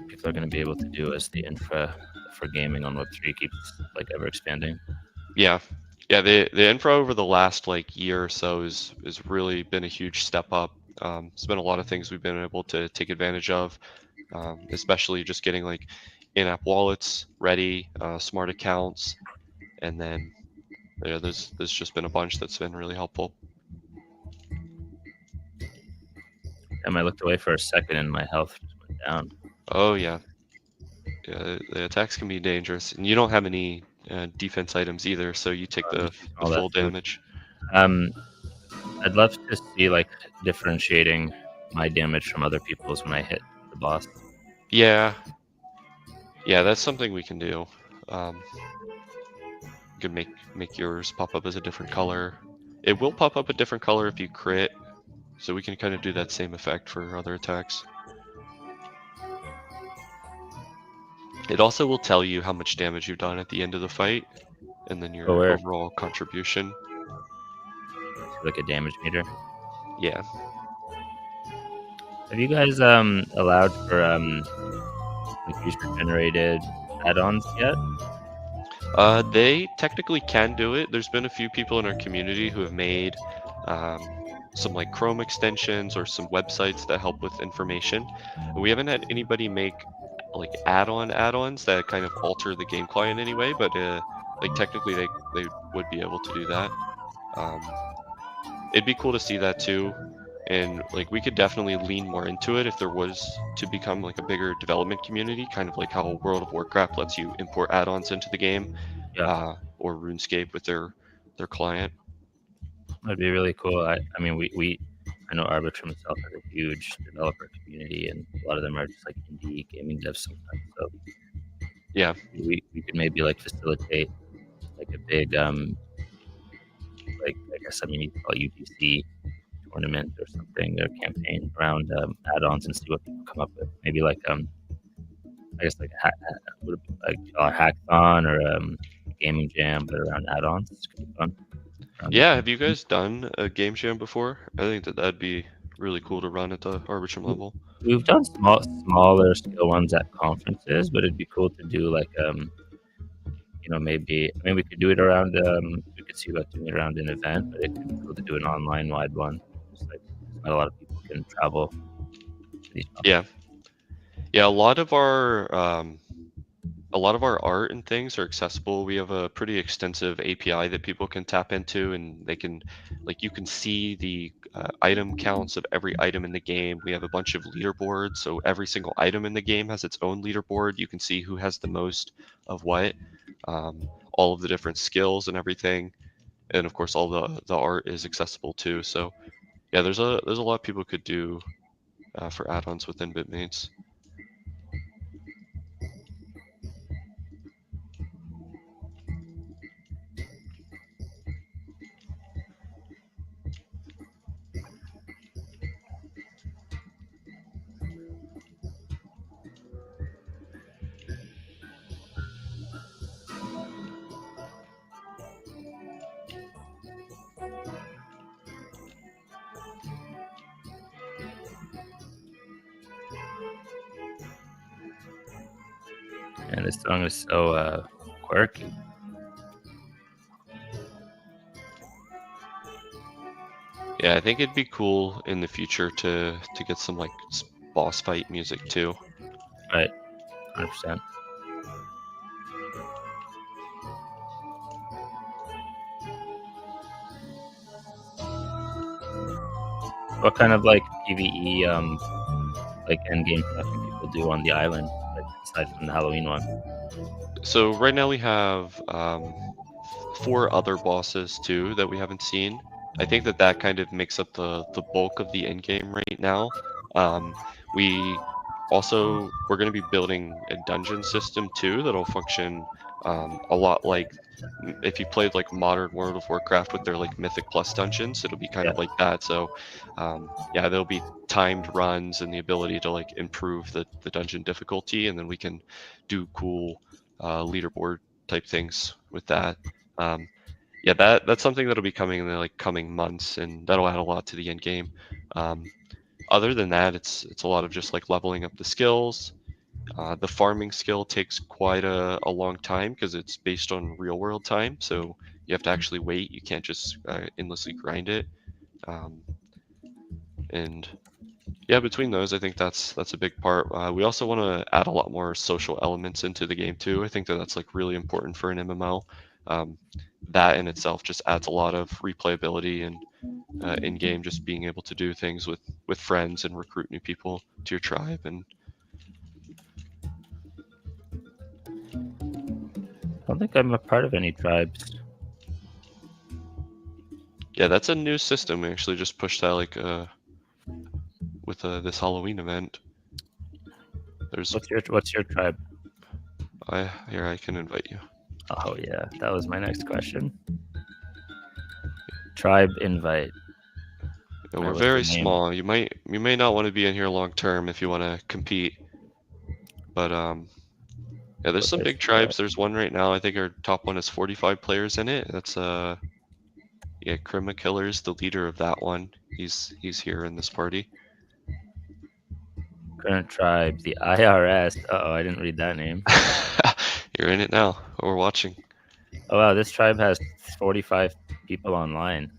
Speaker 1: people are going to be able to do as the infra for gaming on Web3 keeps like ever expanding.
Speaker 2: yeah, yeah, the infra over the last like year or so is really been a huge step up. It's been a lot of things we've been able to take advantage of, especially just getting like in-app wallets ready, smart accounts, and then yeah, there's just been a bunch that's been really helpful.
Speaker 1: And I looked away for a second and my health just went down.
Speaker 2: Oh yeah, yeah, the attacks can be dangerous, and you don't have any defense items either, so you take
Speaker 1: I'm
Speaker 2: the
Speaker 1: just eating
Speaker 2: the
Speaker 1: all that
Speaker 2: full
Speaker 1: food.
Speaker 2: damage.
Speaker 1: Um, I'd love to see like differentiating my damage from other people's when I hit the boss.
Speaker 2: Yeah, yeah, that's something we can do. Um, you can make yours pop up as a different color. It will pop up a different color if you crit, so we can kind of do that same effect for other attacks. It also will tell you how much damage you've done at the end of the fight, and then
Speaker 1: Oh,
Speaker 2: your
Speaker 1: where?
Speaker 2: overall contribution.
Speaker 1: I see like a damage meter.
Speaker 2: Yeah.
Speaker 1: Have you guys allowed for like user generated add-ons yet?
Speaker 2: They technically can do it. There's been a few people in our community who have made um, some like Chrome extensions or some websites that help with information. We haven't had anybody make like add-ons that kind of alter the game client anyway, but like technically they would be able to do that. Um, it'd be cool to see that too. And like we could definitely lean more into it if there was to become like a bigger development community, kind of like how World of Warcraft lets you import add-ons into the game,
Speaker 1: Yeah,
Speaker 2: or RuneScape with their client.
Speaker 1: that'd be really cool. I mean, we I know Arbitrum itself has a huge developer community, and a lot of them are just like indie gaming devs sometimes. So
Speaker 2: Yeah,
Speaker 1: we could maybe like facilitate like a big like I guess I mean you could call it UGC tournament or something or campaign around add-ons and see what people come up with. Maybe like I guess like would it be like a hackathon or gaming jam, but around add-ons. It's gonna be fun around
Speaker 2: yeah. Have you
Speaker 1: the
Speaker 2: guys done a game jam before? I think that that'd be really cool to run at the Arbitrum level.
Speaker 1: We've done smaller scale ones at conferences, but it'd be cool to do like maybe I mean we could do it around we could see about doing it around an event, but it could be cool to do an online wide one. Just like not a lot of people can travel to these
Speaker 2: Yeah,
Speaker 1: conferences.
Speaker 2: yeah. A lot of our art and things are accessible. We have a pretty extensive API that people can tap into, and they can, like, you can see the item counts of every item in the game. We have a bunch of leaderboards, so every single item in the game has its own leaderboard. You can see who has the most of what, all of the different skills and everything, and of course, all the art is accessible too. So yeah, there's a lot people could do for add-ons within Bitmates.
Speaker 1: And this song is so quirky.
Speaker 2: Yeah, I think it'd be cool in the future to get some like boss fight music too.
Speaker 1: Right, 100%. What kind of like PvE like end game stuff can people do on the island, like aside from the Halloween one?
Speaker 2: So right now we have four other bosses too that we haven't seen. I think that that kind of makes up the bulk of the end game right now. Um, we we're going to be building a dungeon system too that'll function a lot like if you played like modern World of Warcraft with their like Mythic Plus dungeons, it'll be kind
Speaker 1: Yeah,
Speaker 2: of like that. So yeah, there'll be timed runs and the ability to like improve the dungeon difficulty, and then we can do cool leaderboard type things with that. Um, yeah, that's something that'll be coming in the like coming months, and that'll add a lot to the end game. Um, Other than that, it's a lot of just like leveling up the skills. The farming skill takes quite a long time because it's based on real world time, so you have to actually wait. You can't just endlessly grind it. Um, and yeah, between those, I think that's a big part. We also want to add a lot more social elements into the game too. I think that that's like really important for an MMO. Um, that in itself just adds a lot of replayability and in game, just being able to do things with friends and recruit new people to your tribe. And
Speaker 1: I don't think I'm a part of any tribes.
Speaker 2: yeah, that's a new system. We actually just pushed that like with this Halloween event. There's
Speaker 1: What's your tribe?
Speaker 2: I here I can invite you.
Speaker 1: Oh yeah, that was my next question. Tribe invite.
Speaker 2: And
Speaker 1: All
Speaker 2: we're
Speaker 1: right, what's the
Speaker 2: very
Speaker 1: name?
Speaker 2: small. You may not want to be in here long term if you want to compete. But yeah, there's
Speaker 1: What
Speaker 2: some
Speaker 1: did I
Speaker 2: big
Speaker 1: see that?
Speaker 2: tribes. There's one right now. I think our top one has 45 players in it. That's yeah, Krima Killer's the leader of that one. He's here in this party.
Speaker 1: Current tribe, the IRS. Uh-oh, I didn't read that name.
Speaker 2: You're in it now. We're watching.
Speaker 1: Oh wow, this tribe has 45 people online.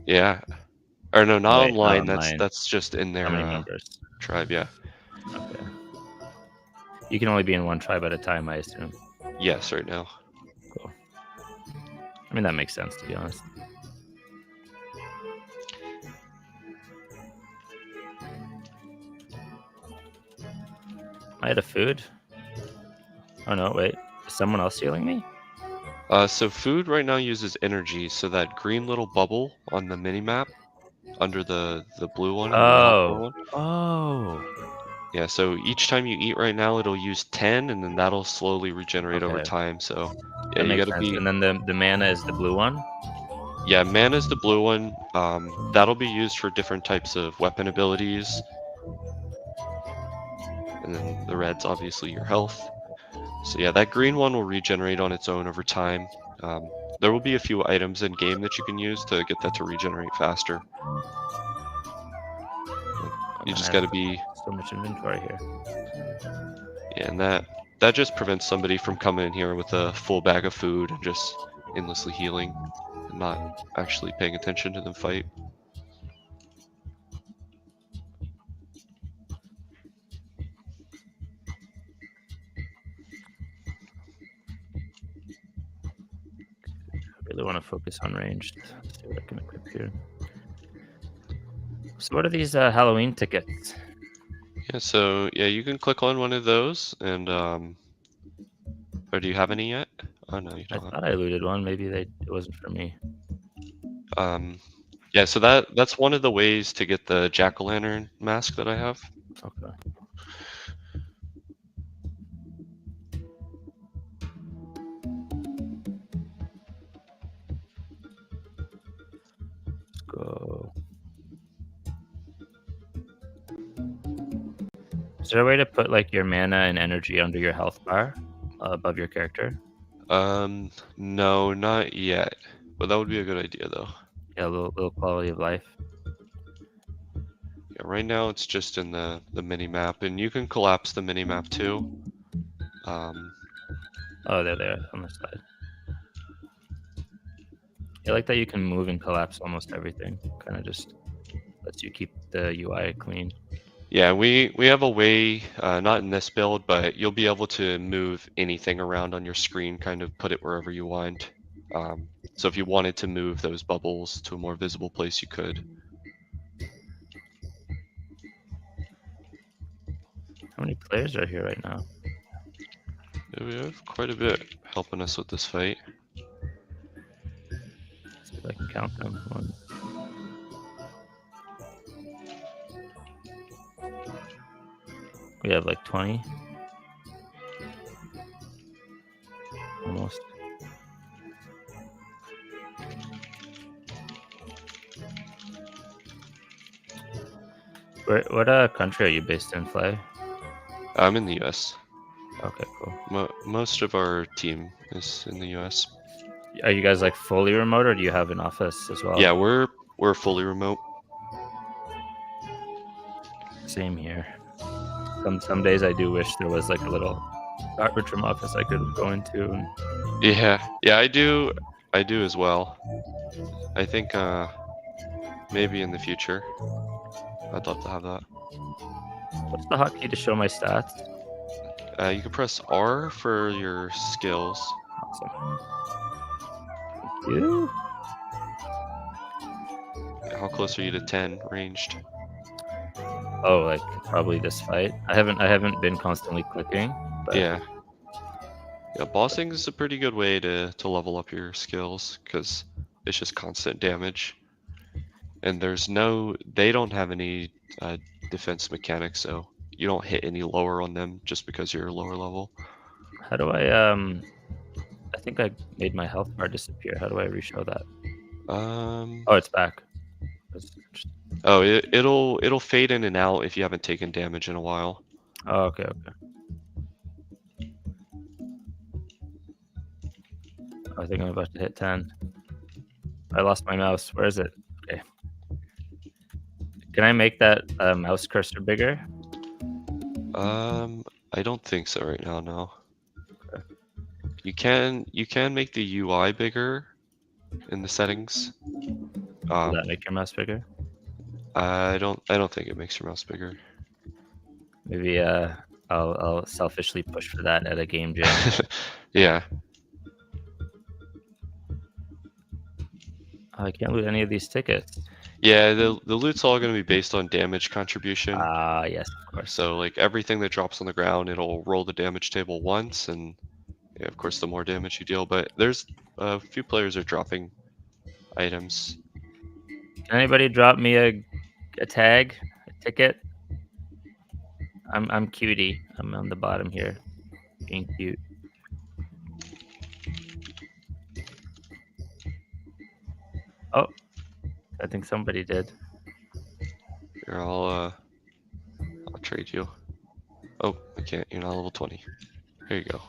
Speaker 2: Yeah. Or no,
Speaker 1: Oh
Speaker 2: not
Speaker 1: wait, not
Speaker 2: online.
Speaker 1: online.
Speaker 2: That's just in
Speaker 1: How
Speaker 2: their
Speaker 1: many members?
Speaker 2: tribe. Yeah.
Speaker 1: Okay. You can only be in one tribe at a time, I assume.
Speaker 2: Yes, right now.
Speaker 1: Cool. I mean, that makes sense, to be honest. I had a food. Oh no, wait. Is someone else healing me?
Speaker 2: So food right now uses energy. So that green little bubble on the mini map under the blue one and the yellow core
Speaker 1: Oh.
Speaker 2: one.
Speaker 1: Oh.
Speaker 2: Yeah, so each time you eat right now, it'll use 10, and then that'll slowly regenerate over
Speaker 1: Okay.
Speaker 2: time. So, yeah,
Speaker 1: That
Speaker 2: you
Speaker 1: makes
Speaker 2: gotta
Speaker 1: sense.
Speaker 2: be,
Speaker 1: And then the mana is the blue one?
Speaker 2: yeah, mana's the blue one. That'll be used for different types of weapon abilities, and then the red's obviously your health. So yeah, that green one will regenerate on its own over time. There will be a few items in game that you can use to get that to regenerate faster. But
Speaker 1: Oh
Speaker 2: you
Speaker 1: man, I
Speaker 2: just
Speaker 1: have
Speaker 2: gotta be,
Speaker 1: so much inventory here.
Speaker 2: yeah, and that just prevents somebody from coming in here with a full bag of food and just endlessly healing and not actually paying attention to them fight.
Speaker 1: I really want to focus on ranged. Let's see what I can equip here. So what are these Halloween tickets?
Speaker 2: Yeah, so yeah, you can click on one of those and or do you have any yet? Oh no, you
Speaker 1: I
Speaker 2: don't.
Speaker 1: thought I looted one. Maybe it wasn't for me.
Speaker 2: Um yeah, so that's one of the ways to get the jack-o'-lantern mask that I have.
Speaker 1: Okay. Let's go. Is there a way to put like your mana and energy under your health bar above your character?
Speaker 2: No, not yet. But that would be a good idea though.
Speaker 1: Yeah, a little quality of life.
Speaker 2: Yeah, right now it's just in the mini map, and you can collapse the mini map too. Um
Speaker 1: Oh, they're there on the side. I like that you can move and collapse almost everything. Kinda just lets you keep the UI clean.
Speaker 2: Yeah, we have a way, not in this build, but you'll be able to move anything around on your screen, kind of put it wherever you want. So if you wanted to move those bubbles to a more visible place, you could.
Speaker 1: How many players are here right now?
Speaker 2: Yeah, we have quite a bit helping us with this fight.
Speaker 1: Let's see if I can count them. One. We have like 20 almost. Where what, country are you based in, Fly?
Speaker 2: I'm in the US.
Speaker 1: Okay, cool.
Speaker 2: Most of our team is in the US.
Speaker 1: Are you guys, like, fully remote, or do you have an office as well?
Speaker 2: Yeah, we're fully remote.
Speaker 1: Same here. Some days I do wish there was, like, a little Arbitrum office I could go into and
Speaker 2: Yeah, I do as well. I think maybe in the future I'd love to have that.
Speaker 1: what's the hotkey to show my stats?
Speaker 2: You can press R for your skills.
Speaker 1: Awesome. Thank you.
Speaker 2: How close are you to 10 ranged?
Speaker 1: Oh, like, probably this fight? I haven't been constantly clicking, but
Speaker 2: Yeah. Yeah, bossing is a pretty good way to level up your skills because it's just constant damage. And they don't have any defense mechanics, so you don't hit any lower on them just because you're lower level.
Speaker 1: how do I think I made my health bar disappear. How do I reshow that?
Speaker 2: Um,
Speaker 1: Oh, it's back. That's interesting.
Speaker 2: oh, it'll fade in and out if you haven't taken damage in a while.
Speaker 1: Oh, okay, okay. I think I'm about to hit 10. I lost my mouse. Where is it? Okay. Can I make that, mouse cursor bigger?
Speaker 2: Um, I don't think so right now, no.
Speaker 1: Okay.
Speaker 2: You can make the UI bigger in the settings.
Speaker 1: Will
Speaker 2: Um,
Speaker 1: that make your mouse bigger?
Speaker 2: I don't think it makes your mouse bigger.
Speaker 1: Maybe, I'll selfishly push for that at a game jam.
Speaker 2: Yeah.
Speaker 1: Oh, I can't loot any of these tickets.
Speaker 2: Yeah, the loot's all gonna be based on damage contribution.
Speaker 1: Ah, yes, of course.
Speaker 2: So like everything that drops on the ground, it'll roll the damage table once, and yeah, of course the more damage you deal. But there's a few players are dropping items.
Speaker 1: Can anybody drop me a tag? A ticket? I'm cutie. I'm on the bottom here, being cute. Oh, I think somebody did.
Speaker 2: Here, I'll trade you. Oh, I can't. You're not level 20. Here you go.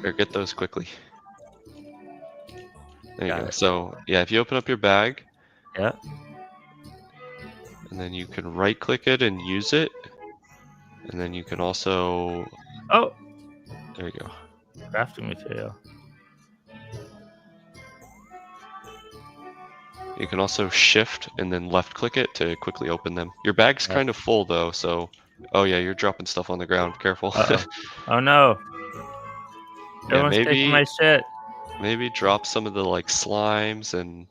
Speaker 2: Here, get those quickly. There you
Speaker 1: Got
Speaker 2: go.
Speaker 1: it.
Speaker 2: So yeah, if you open up your bag,
Speaker 1: Yeah.
Speaker 2: and then you can right click it and use it, and then you can also,
Speaker 1: Oh,
Speaker 2: there you go.
Speaker 1: crafting material.
Speaker 2: You can also shift and then left click it to quickly open them. Your bag's
Speaker 1: Yeah.
Speaker 2: kind of full though, so oh yeah, you're dropping stuff on the ground. Careful.
Speaker 1: Uh-oh. Oh no,
Speaker 2: Yeah,
Speaker 1: everyone's taking my shit.
Speaker 2: maybe drop some of the like slimes and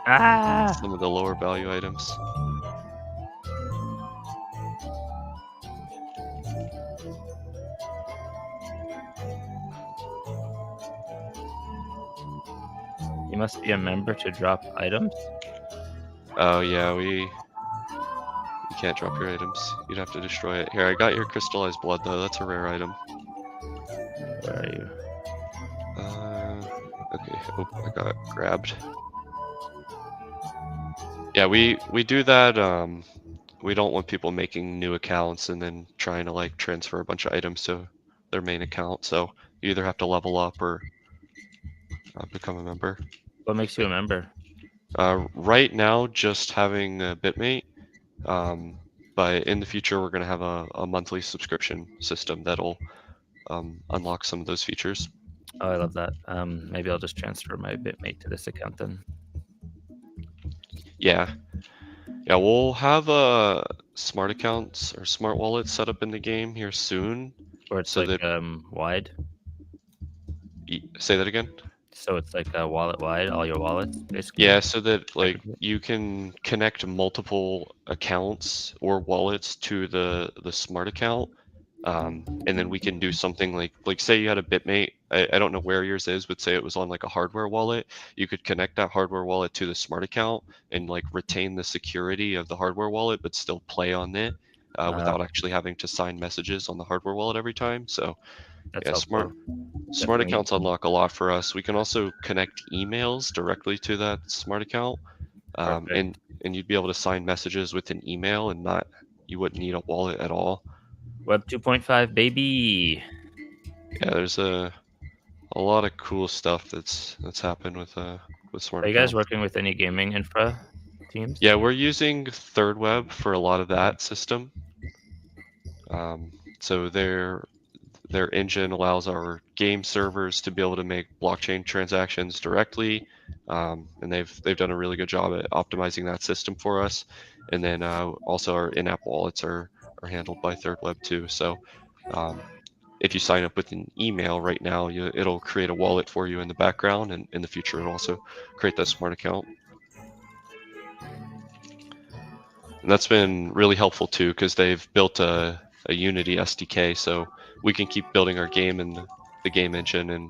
Speaker 1: Ah!
Speaker 2: some of the lower value items.
Speaker 1: You must be a member to drop items?
Speaker 2: Oh yeah, you can't drop your items. You'd have to destroy it. Here, I got your crystallized blood though. That's a rare item.
Speaker 1: Where are you?
Speaker 2: Okay. Oh, I got grabbed. Yeah, we do that. We don't want people making new accounts and then trying to like transfer a bunch of items to their main account. So you either have to level up or become a member.
Speaker 1: What makes you a member?
Speaker 2: Right now, just having a Bitmate. Um, but in the future, we're gonna have a monthly subscription system that'll unlock some of those features.
Speaker 1: Oh, I love that. Maybe I'll just transfer my Bitmate to this account then,
Speaker 2: Yeah, yeah, we'll have smart accounts or smart wallets set up in the game here soon,
Speaker 1: or it's
Speaker 2: so
Speaker 1: like,
Speaker 2: that
Speaker 1: wide.
Speaker 2: say that again.
Speaker 1: So it's like, wallet wide, all your wallets, basically?
Speaker 2: Yeah, so that
Speaker 1: I
Speaker 2: like
Speaker 1: could do it?
Speaker 2: you can connect multiple accounts or wallets to the smart account. And then we can do something like say you had a Bitmate. I don't know where yours is, but say it was on like a hardware wallet. You could connect that hardware wallet to the smart account and like retain the security of the hardware wallet, but still play on it without actually having to sign messages on the hardware wallet every time. So
Speaker 1: That's
Speaker 2: yeah, smart
Speaker 1: helpful.
Speaker 2: smart
Speaker 1: Definitely
Speaker 2: accounts unlock a lot for us. We can also connect emails directly to that smart account, um,
Speaker 1: perfect.
Speaker 2: and and you'd be able to sign messages with an email and not you wouldn't need a wallet at all.
Speaker 1: Web 2.5, baby.
Speaker 2: Yeah, there's a lot of cool stuff that's happened with smart
Speaker 1: Are you guys
Speaker 2: accounts.
Speaker 1: working with any gaming infra teams?
Speaker 2: Yeah, we're using Third Web for a lot of
Speaker 1: Okay.
Speaker 2: that system. Um, so their engine allows our game servers to be able to make blockchain transactions directly, and they've done a really good job at optimizing that system for us. And then also our in-app wallets are handled by Third Web too. So um, if you sign up with an email right now, it'll create a wallet for you in the background, and in the future, it'll also create that smart account. And that's been really helpful too because they've built a Unity SDK, so we can keep building our game in the game engine and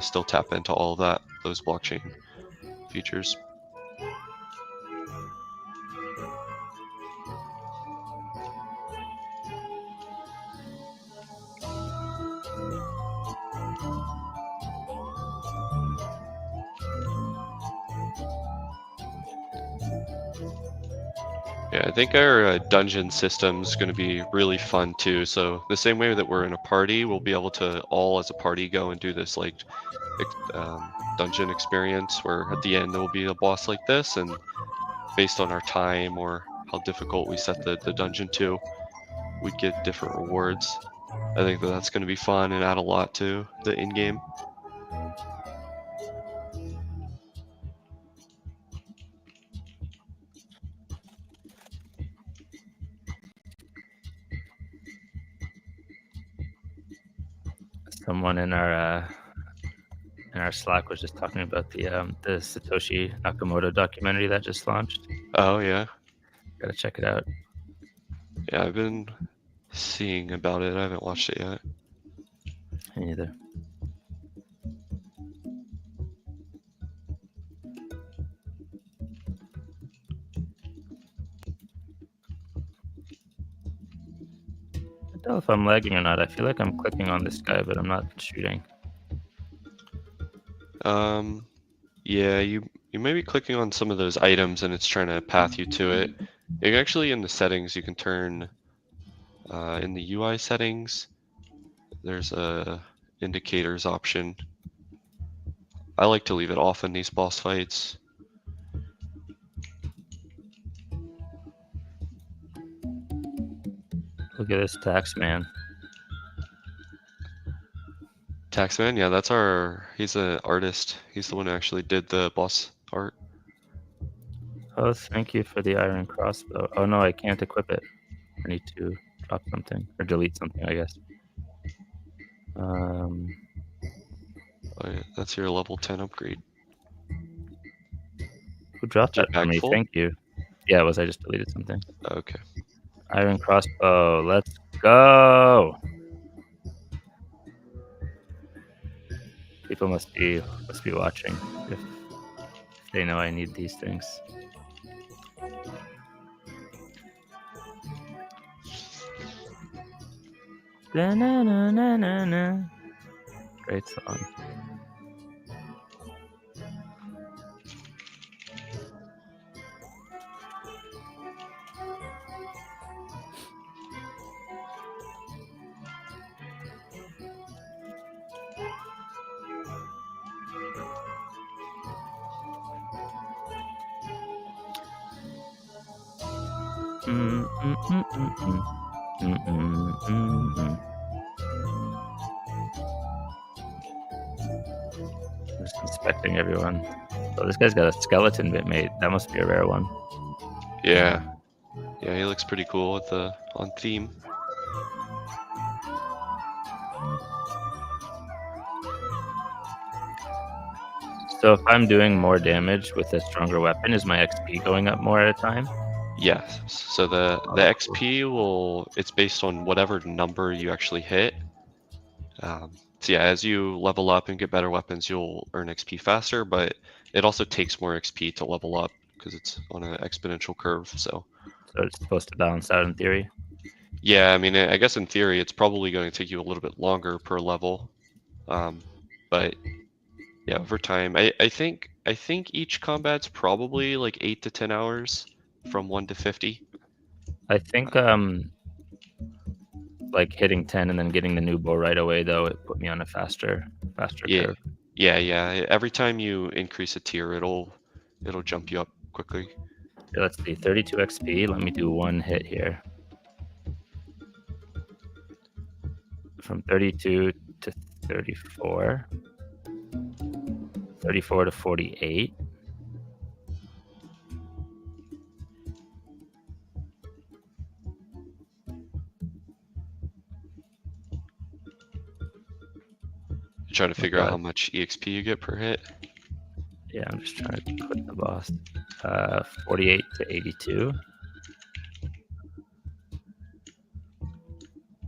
Speaker 2: still tap into all of those blockchain features. Yeah, I think our dungeon system is going to be really fun too. So the same way that we're in a party, we'll be able to all as a party go and do this like dungeon experience where at the end there will be a boss like this, and based on our time or how difficult we set the dungeon to, we'd get different rewards. I think that that's going to be fun and add a lot to the in game.
Speaker 1: Someone in our Slack was just talking about the Satoshi Nakamoto documentary that just launched.
Speaker 2: Oh yeah,
Speaker 1: Gotta check it out.
Speaker 2: yeah. I've been seeing about it. I haven't watched it yet.
Speaker 1: Me neither. I don't know if I'm lagging or not. I feel like I'm clicking on this guy, but I'm not shooting.
Speaker 2: Um, yeah, you may be clicking on some of those items and it's trying to path you to it. You actually in the settings you can turn in the UI settings. There's a indicators option. I like to leave it off in these boss fights.
Speaker 1: Look at this tax man.
Speaker 2: Taxman, yeah, that's our. He's an artist. He's the one who actually did the boss art.
Speaker 1: Oh, thank you for the iron crossbow. Oh no, I can't equip it. I need to drop something or delete something, I guess. Um,
Speaker 2: Oh, yeah, that's your level 10 upgrade.
Speaker 1: who dropped
Speaker 2: Is
Speaker 1: that
Speaker 2: your
Speaker 1: for
Speaker 2: bag
Speaker 1: me?
Speaker 2: full?
Speaker 1: Thank you. Yeah, it was. I just deleted something.
Speaker 2: Okay.
Speaker 1: Iron crossbow. Let's go. People must be watching if they know I need these things. Da-na-na-na-na-na. Great song. Mm, mm, mm, mm, mm. Mm, mm, mm, mm. I'm just inspecting everyone. Oh, this guy's got a skeleton bitmate. That must be a rare one.
Speaker 2: Yeah, yeah, he looks pretty cool with the on theme.
Speaker 1: So if I'm doing more damage with a stronger weapon, is my XP going up more at a time?
Speaker 2: Yes. So the
Speaker 1: Oh, cool.
Speaker 2: XP will it's based on whatever number you actually hit. So yeah, as you level up and get better weapons, you'll earn XP faster, but it also takes more XP to level up because it's on an exponential curve. So
Speaker 1: So it's supposed to balance out in theory.
Speaker 2: yeah, I mean, I guess in theory, it's probably going to take you a little bit longer per level. Um, but yeah, over time, I think each combat's probably like 8 to 10 hours from 1 to 50.
Speaker 1: I think like hitting 10 and then getting the new bow right away though, it put me on a faster
Speaker 2: Yeah,
Speaker 1: curve.
Speaker 2: yeah. Every time you increase a tier, it'll jump you up quickly.
Speaker 1: Here, let's see, 32 XP. Let me do one hit here. From 32 to 34, 34 to 48.
Speaker 2: You try to
Speaker 1: Oh
Speaker 2: figure out how
Speaker 1: god.
Speaker 2: much EXP you get per hit.
Speaker 1: Yeah, I'm just trying to click the boss. 48 to 82.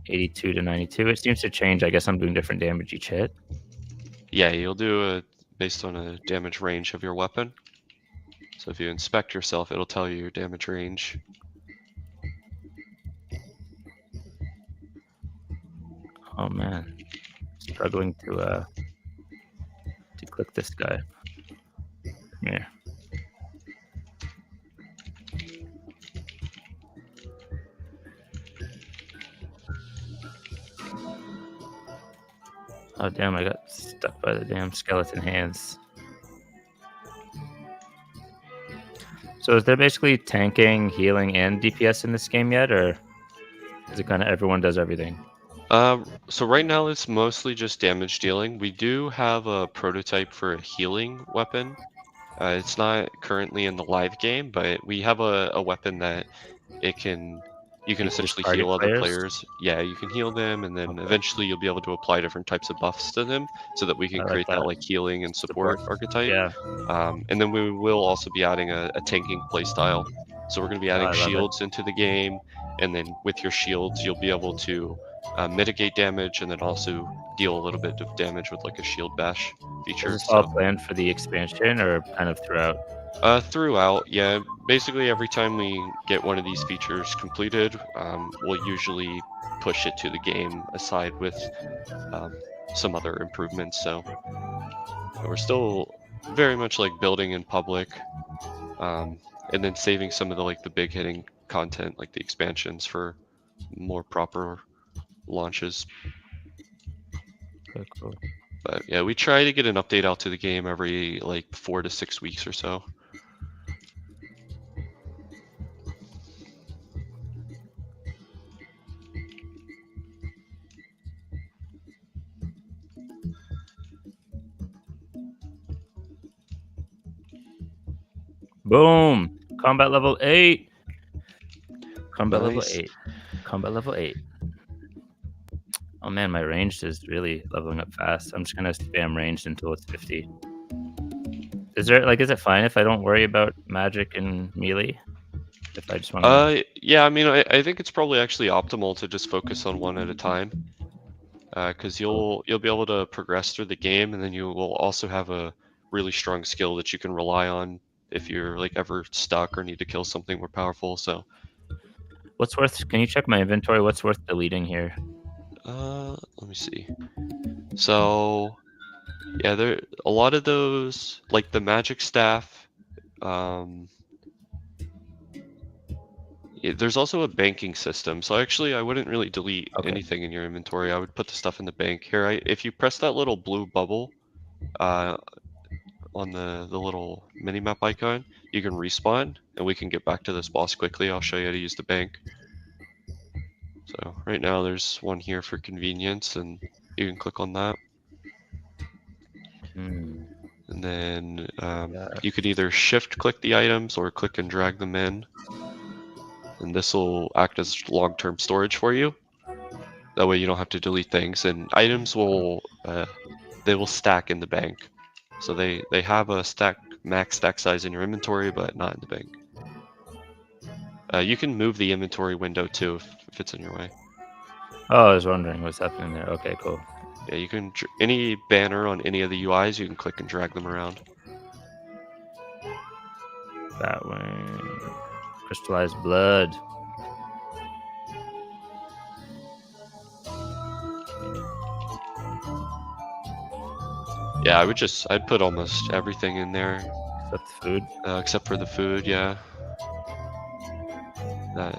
Speaker 1: 82 to 92. It seems to change. I guess I'm doing different damage each hit.
Speaker 2: Yeah, you'll do it based on a damage range of your weapon. So if you inspect yourself, it'll tell you your damage range.
Speaker 1: Oh man, struggling to click this guy. Come here. Oh damn, I got stuck by the damn skeleton hands. So is there basically tanking, healing, and DPS in this game yet, or is it kind of everyone does everything?
Speaker 2: So right now it's mostly just damage dealing. We do have a prototype for a healing weapon. It's not currently in the live game, but we have a weapon that it can you can
Speaker 1: Equals
Speaker 2: essentially
Speaker 1: target
Speaker 2: heal other
Speaker 1: players.
Speaker 2: players. Yeah, you can heal them, and then
Speaker 1: Okay,
Speaker 2: eventually you'll be able to apply different types of buffs to them so that we
Speaker 1: I
Speaker 2: can
Speaker 1: like
Speaker 2: create that
Speaker 1: that.
Speaker 2: like healing and
Speaker 1: Support.
Speaker 2: support archetype.
Speaker 1: Yeah,
Speaker 2: And then we will also be adding a tanking playstyle. So we're going to be adding
Speaker 1: I love it.
Speaker 2: shields into the game, and then with your shields, you'll be able to mitigate damage and then also deal a little bit of damage with like a shield bash
Speaker 1: Is
Speaker 2: feature.
Speaker 1: this all
Speaker 2: So
Speaker 1: planned for the expansion or kind of throughout?
Speaker 2: throughout, yeah, basically every time we get one of these features completed, we'll usually push it to the game aside with um, some other improvements. So we're still very much like building in public, um, and then saving some of the like the big hitting content, like the expansions, for more proper launches.
Speaker 1: Okay, cool.
Speaker 2: But yeah, we try to get an update out to the game every like 4 to 6 weeks or so.
Speaker 1: Boom! Combat level 8. Combat level
Speaker 2: Nice.
Speaker 1: 8. Combat level 8. Oh man, my ranged is really leveling up fast. I'm just gonna spam ranged until it's 50. Is it fine if I don't worry about magic and melee? If I just wanna.
Speaker 2: Yeah, I mean, I think it's probably actually optimal to just focus on one at a time, because
Speaker 1: Cool.
Speaker 2: you'll be able to progress through the game, and then you will also have a really strong skill that you can rely on if you're like ever stuck or need to kill something more powerful. So,
Speaker 1: What's worth can you check my inventory? What's worth deleting here?
Speaker 2: let me see. So, yeah, there a lot of those, like the magic staff. Um, there's also a banking system. So actually, I wouldn't really delete
Speaker 1: Okay.
Speaker 2: anything in your inventory. I would put the stuff in the bank. Here, if you press that little blue bubble, uh, on the little mini map icon, you can respawn, and we can get back to this boss quickly. I'll show you how to use the bank. So right now there's one here for convenience, and you can click on that.
Speaker 1: Hmm.
Speaker 2: And then
Speaker 1: Yeah.
Speaker 2: you could either shift click the items or click and drag them in. And this will act as long-term storage for you. That way you don't have to delete things. And items will they will stack in the bank. So they have a max stack size in your inventory, but not in the bank. You can move the inventory window too if it's in your way.
Speaker 1: Oh, I was wondering what's happening there. Okay, cool.
Speaker 2: Yeah, you can any banner on any of the UIs, you can click and drag them around.
Speaker 1: Batwing. Crystallized blood.
Speaker 2: Yeah, I'd put almost everything in there
Speaker 1: Except food.
Speaker 2: except for the food. Yeah, that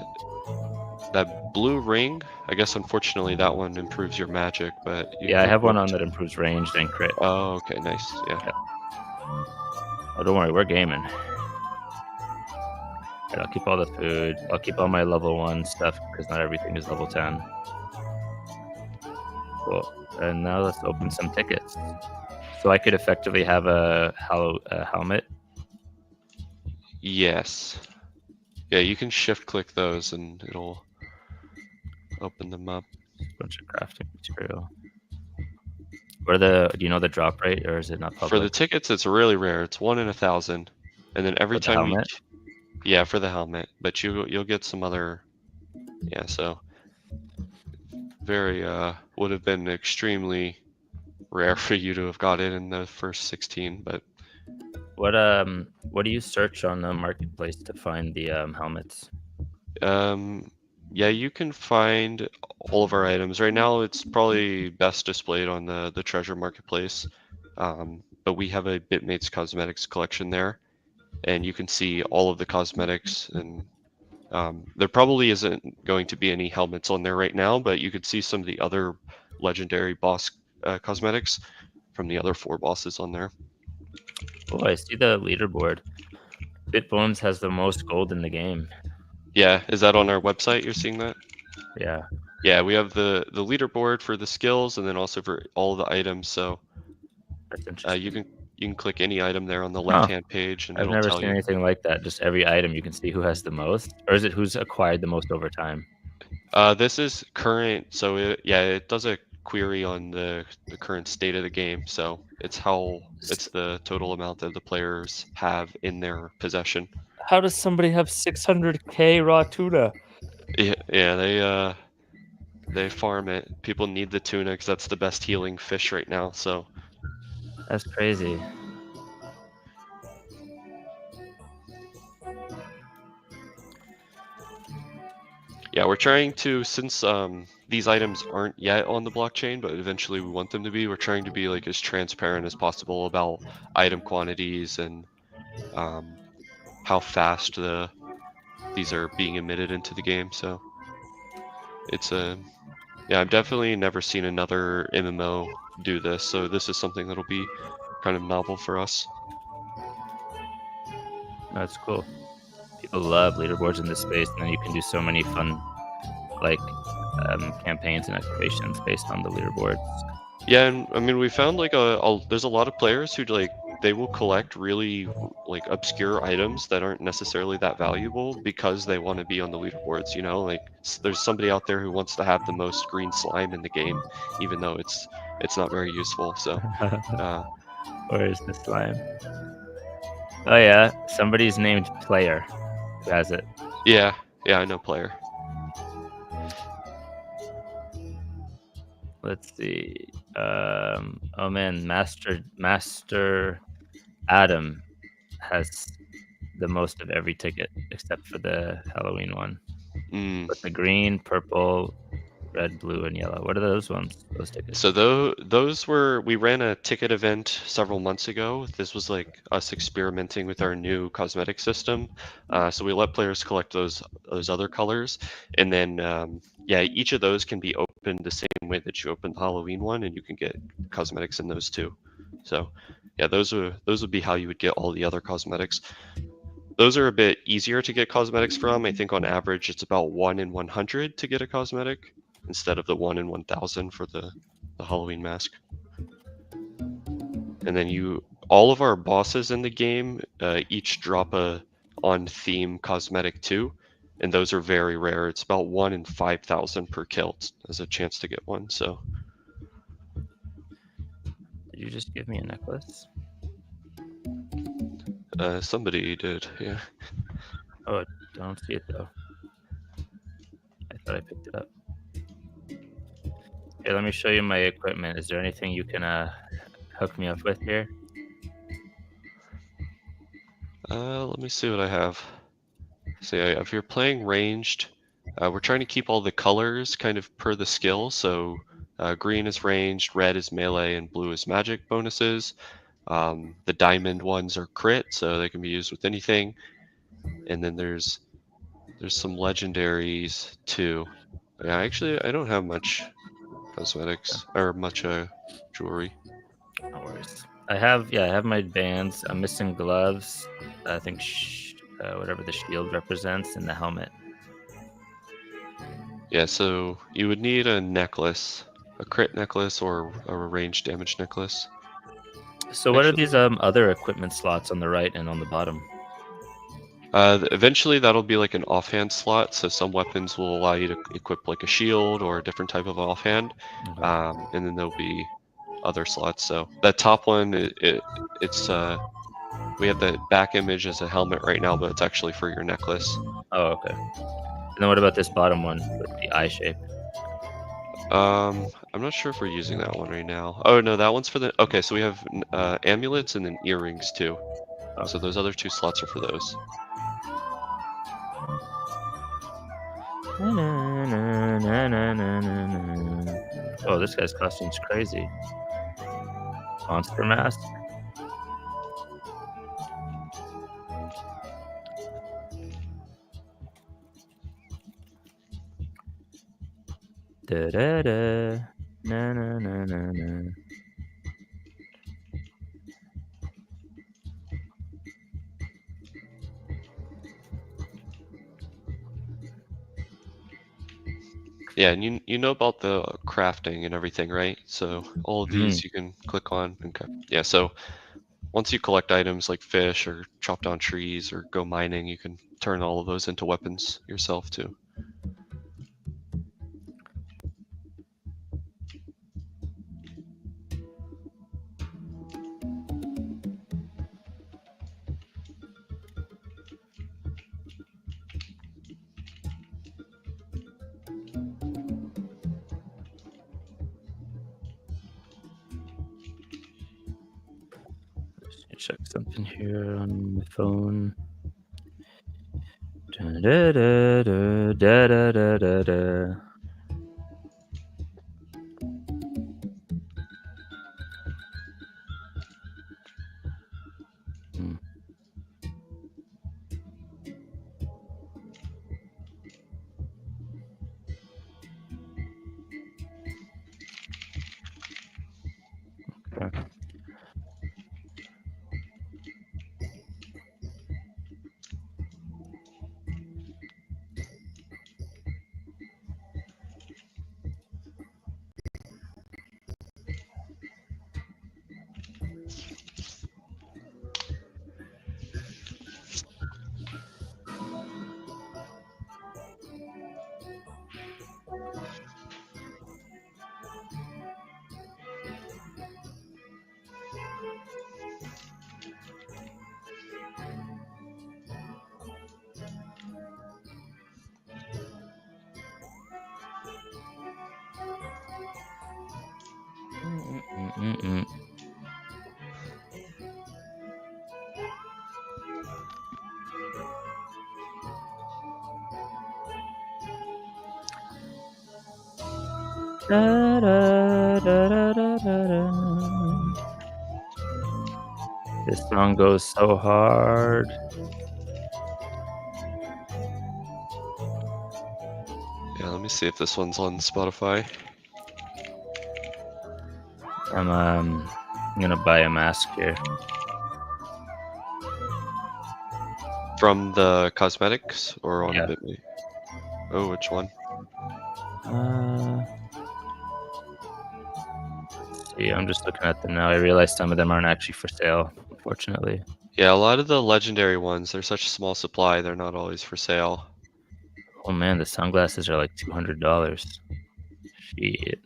Speaker 2: that blue ring. I guess unfortunately that one improves your magic, but you
Speaker 1: Yeah, I
Speaker 2: could
Speaker 1: have one
Speaker 2: look.
Speaker 1: on that improves ranged and crit.
Speaker 2: Oh, okay, nice. Yeah.
Speaker 1: Yep. Oh, don't worry, we're gaming. Right, I'll keep all the food. I'll keep all my level 1 stuff because not everything is level 10. Cool. And now let's open some tickets. So I could effectively have a helmet.
Speaker 2: Yes. Yeah, you can shift click those and it'll open them up.
Speaker 1: Bunch of crafting material. What are the do you know the drop rate, or is it not
Speaker 2: For the
Speaker 1: public?
Speaker 2: tickets, it's really rare. It's 1 in 1,000. And then every
Speaker 1: For the
Speaker 2: time you,
Speaker 1: helmet?
Speaker 2: yeah, for the helmet, but you'll get some other, yeah, so very, would have been extremely rare for you to have got it in the first 16, but
Speaker 1: What do you search on the marketplace to find the helmets?
Speaker 2: um, yeah, you can find all of our items. Right now, it's probably best displayed on the treasure marketplace. But we have a Bitmates cosmetics collection there, and you can see all of the cosmetics. And there probably isn't going to be any helmets on there right now, but you could see some of the other legendary boss cosmetics from the other 4 bosses on there.
Speaker 1: Oh, I see the leaderboard. Bitbones has the most gold in the game.
Speaker 2: Yeah, is that on our website? You're seeing that?
Speaker 1: Yeah,
Speaker 2: Yeah, we have the leaderboard for the skills and then also for all the items. So
Speaker 1: that's
Speaker 2: uh,
Speaker 1: interesting.
Speaker 2: you can you can click any item there on the
Speaker 1: Huh.
Speaker 2: left-hand page and
Speaker 1: I've
Speaker 2: it'll
Speaker 1: never
Speaker 2: tell
Speaker 1: seen
Speaker 2: you.
Speaker 1: anything like that. Just every item you can see who has the most, or is it who's acquired the most over time?
Speaker 2: This is current, so yeah, it does a query on the current state of the game. So
Speaker 1: S-
Speaker 2: it's the total amount that the players have in their possession.
Speaker 1: How does somebody have 600K raw tuna?
Speaker 2: Yeah, yeah, they farm it. People need the tuna because that's the best healing fish right now. So
Speaker 1: That's crazy.
Speaker 2: yeah, we're trying to, since these items aren't yet on the blockchain, but eventually we want them to be, we're trying to be like as transparent as possible about item quantities and um, how fast these are being emitted into the game. So it's a yeah, I've definitely never seen another MMO do this. So this is something that'll be kind of novel for us.
Speaker 1: That's cool. People love leaderboards in this space, and then you can do so many fun, like, campaigns and activations based on the leaderboards.
Speaker 2: Yeah, and I mean, we found like there's a lot of players who like they will collect really like obscure items that aren't necessarily that valuable because they want to be on the leaderboards, you know? Like there's somebody out there who wants to have the most green slime in the game, even though it's not very useful. So, uh,
Speaker 1: Where is the slime? Oh yeah, somebody's named Player who has it.
Speaker 2: yeah, yeah, I know player.
Speaker 1: Let's see. Oh man, Master Adam has the most of every ticket except for the Halloween one.
Speaker 2: Mm.
Speaker 1: But the green, purple, red, blue, and yellow. What are those ones? Those
Speaker 2: So
Speaker 1: tickets?
Speaker 2: those were we ran a ticket event several months ago. This was like us experimenting with our new cosmetic system. So we let players collect those other colors, and then yeah, each of those can be opened the same way that you opened the Halloween one, and you can get cosmetics in those too. So yeah, those would be how you would get all the other cosmetics. Those are a bit easier to get cosmetics from. I think on average it's about 1 in 100 to get a cosmetic instead of the 1 in 1,000 for the Halloween mask. And then you all of our bosses in the game each drop a on theme cosmetic too, and those are very rare. It's about 1 in 5,000 per kill as a chance to get one. So
Speaker 1: Did you just give me a necklace?
Speaker 2: somebody did, yeah.
Speaker 1: Oh, I don't see it though. I thought I picked it up. Here, let me show you my equipment. Is there anything you can hook me up with here?
Speaker 2: Let me see what I have. So yeah, if you're playing ranged, we're trying to keep all the colors kind of per the skill. So green is ranged, red is melee, and blue is magic bonuses. The diamond ones are crit, so they can be used with anything. And then there's some legendaries too. Yeah, actually, I don't have much
Speaker 1: Okay,
Speaker 2: cosmetics or much jewelry.
Speaker 1: no worries. I have my bands. I'm missing gloves. I think whatever the shield represents and the helmet.
Speaker 2: Yeah, so you would need a necklace, a crit necklace or a range damage necklace.
Speaker 1: So what are
Speaker 2: Actually,
Speaker 1: these other equipment slots on the right and on the bottom?
Speaker 2: eventually that'll be like an offhand slot. So some weapons will allow you to equip like a shield or a different type of offhand,
Speaker 1: Okay.
Speaker 2: and then there'll be other slots. So that top one, it's we have the back image as a helmet right now, but it's actually for your necklace.
Speaker 1: Oh, okay. And then what about this bottom one with the eye shape?
Speaker 2: I'm not sure if we're using that one right now. Oh no, that one's for the. Okay, so we have amulets and then earrings too. So
Speaker 1: Okay.
Speaker 2: those other two slots are for those.
Speaker 1: Na, na, na, na, na, na, na, na. Oh, this guy's costume's crazy. Monster mask. Da da da. Na na na na na.
Speaker 2: Yeah, and you know about the crafting and everything, right? So all of
Speaker 1: Mhm.
Speaker 2: these you can click on and yeah. So once you collect items like fish or chop down trees or go mining, you can turn all of those into weapons yourself too.
Speaker 1: Just need to check something here on my phone. Da da da da da da da da da. Mm, okay. Mm, mm, mm, mm, mm. Da da da da da da da. This song goes so hard.
Speaker 2: Yeah, let me see if this one's on Spotify.
Speaker 1: I'm gonna buy a mask here.
Speaker 2: From the cosmetics or on
Speaker 1: Yeah.
Speaker 2: Bitmate? Oh, which one?
Speaker 1: Uh, see. I'm just looking at them now. I realize some of them aren't actually for sale, unfortunately.
Speaker 2: Yeah, a lot of the legendary ones, they're such a small supply, they're not always for sale.
Speaker 1: Oh man, the sunglasses are like $200. Shit.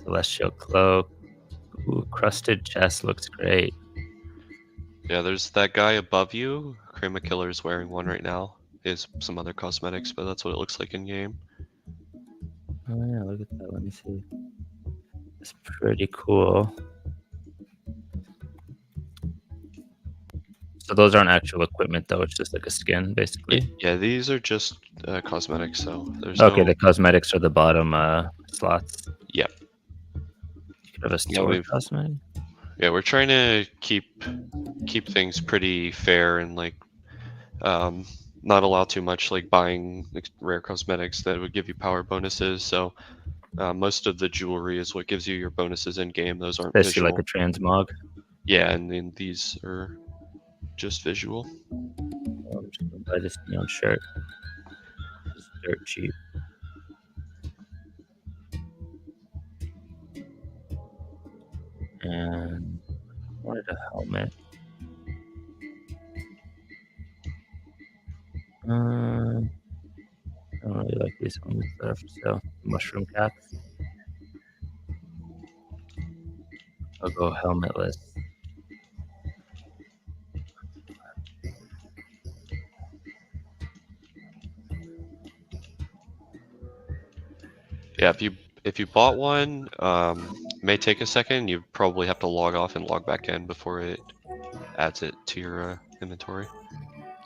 Speaker 1: Celestial cloak. Ooh, crusted chest looks great.
Speaker 2: Yeah, there's that guy above you. Chroma Killer's wearing one right now. He has some other cosmetics, but that's what it looks like in game.
Speaker 1: Oh yeah, look at that. Let me see. It's pretty cool. So those aren't actual equipment though, it's just like a skin basically.
Speaker 2: Yeah, these are just cosmetics, so there's
Speaker 1: Okay,
Speaker 2: no.
Speaker 1: the cosmetics are the bottom slots.
Speaker 2: Yeah,
Speaker 1: You could have a
Speaker 2: yeah,
Speaker 1: sword cosmetic.
Speaker 2: we're trying to keep things pretty fair and like um, not allow too much like buying rare cosmetics that would give you power bonuses. So most of the jewelry is what gives you your bonuses in game. Those
Speaker 1: It's
Speaker 2: aren't
Speaker 1: basically like a
Speaker 2: visual.
Speaker 1: transmog.
Speaker 2: Yeah, and then these are just visual.
Speaker 1: I'm just gonna buy this neon shirt. It's dirt cheap. And I wanted a helmet. I don't really like these ones that are for sale. Mushroom caps. I'll go helmetless.
Speaker 2: Yeah, if you bought one, it may take a second. You probably have to log off and log back in before it adds it to your inventory.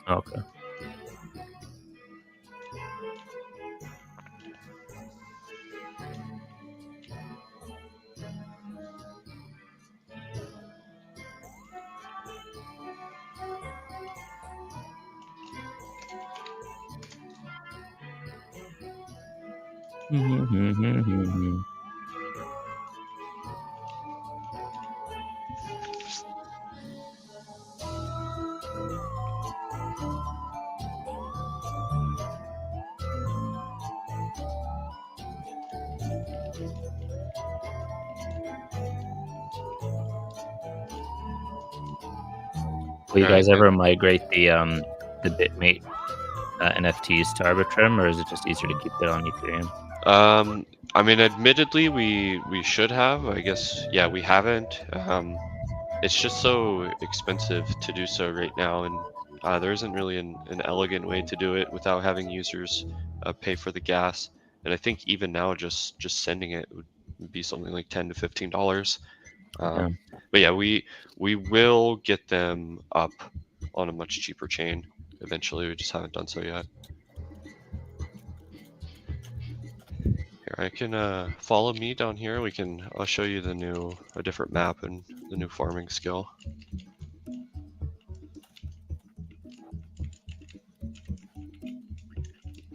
Speaker 1: Okay. Will you
Speaker 2: All right,
Speaker 1: guys
Speaker 2: good.
Speaker 1: ever migrate the Bitmate NFTs to Arbitrum, or is it just easier to keep it on Ethereum?
Speaker 2: Um, I mean, admittedly, we should have. I guess, yeah, we haven't. It's just so expensive to do so right now, and there isn't really an elegant way to do it without having users pay for the gas. And I think even now, just sending it would be something like $10 to $15.
Speaker 1: Yeah.
Speaker 2: Um, but yeah, we will get them up on a much cheaper chain eventually. We just haven't done so yet. Here, I can follow me down here. I'll show you a different map and the new farming skill.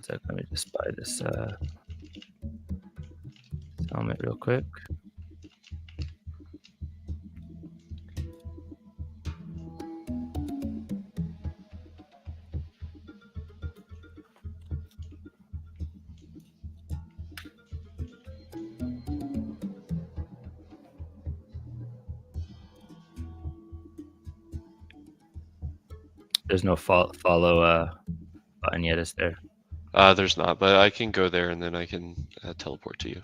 Speaker 1: So let me just buy this helmet real quick. There's no follow button yet, is there?
Speaker 2: There's not, but I can go there and then I can teleport to you,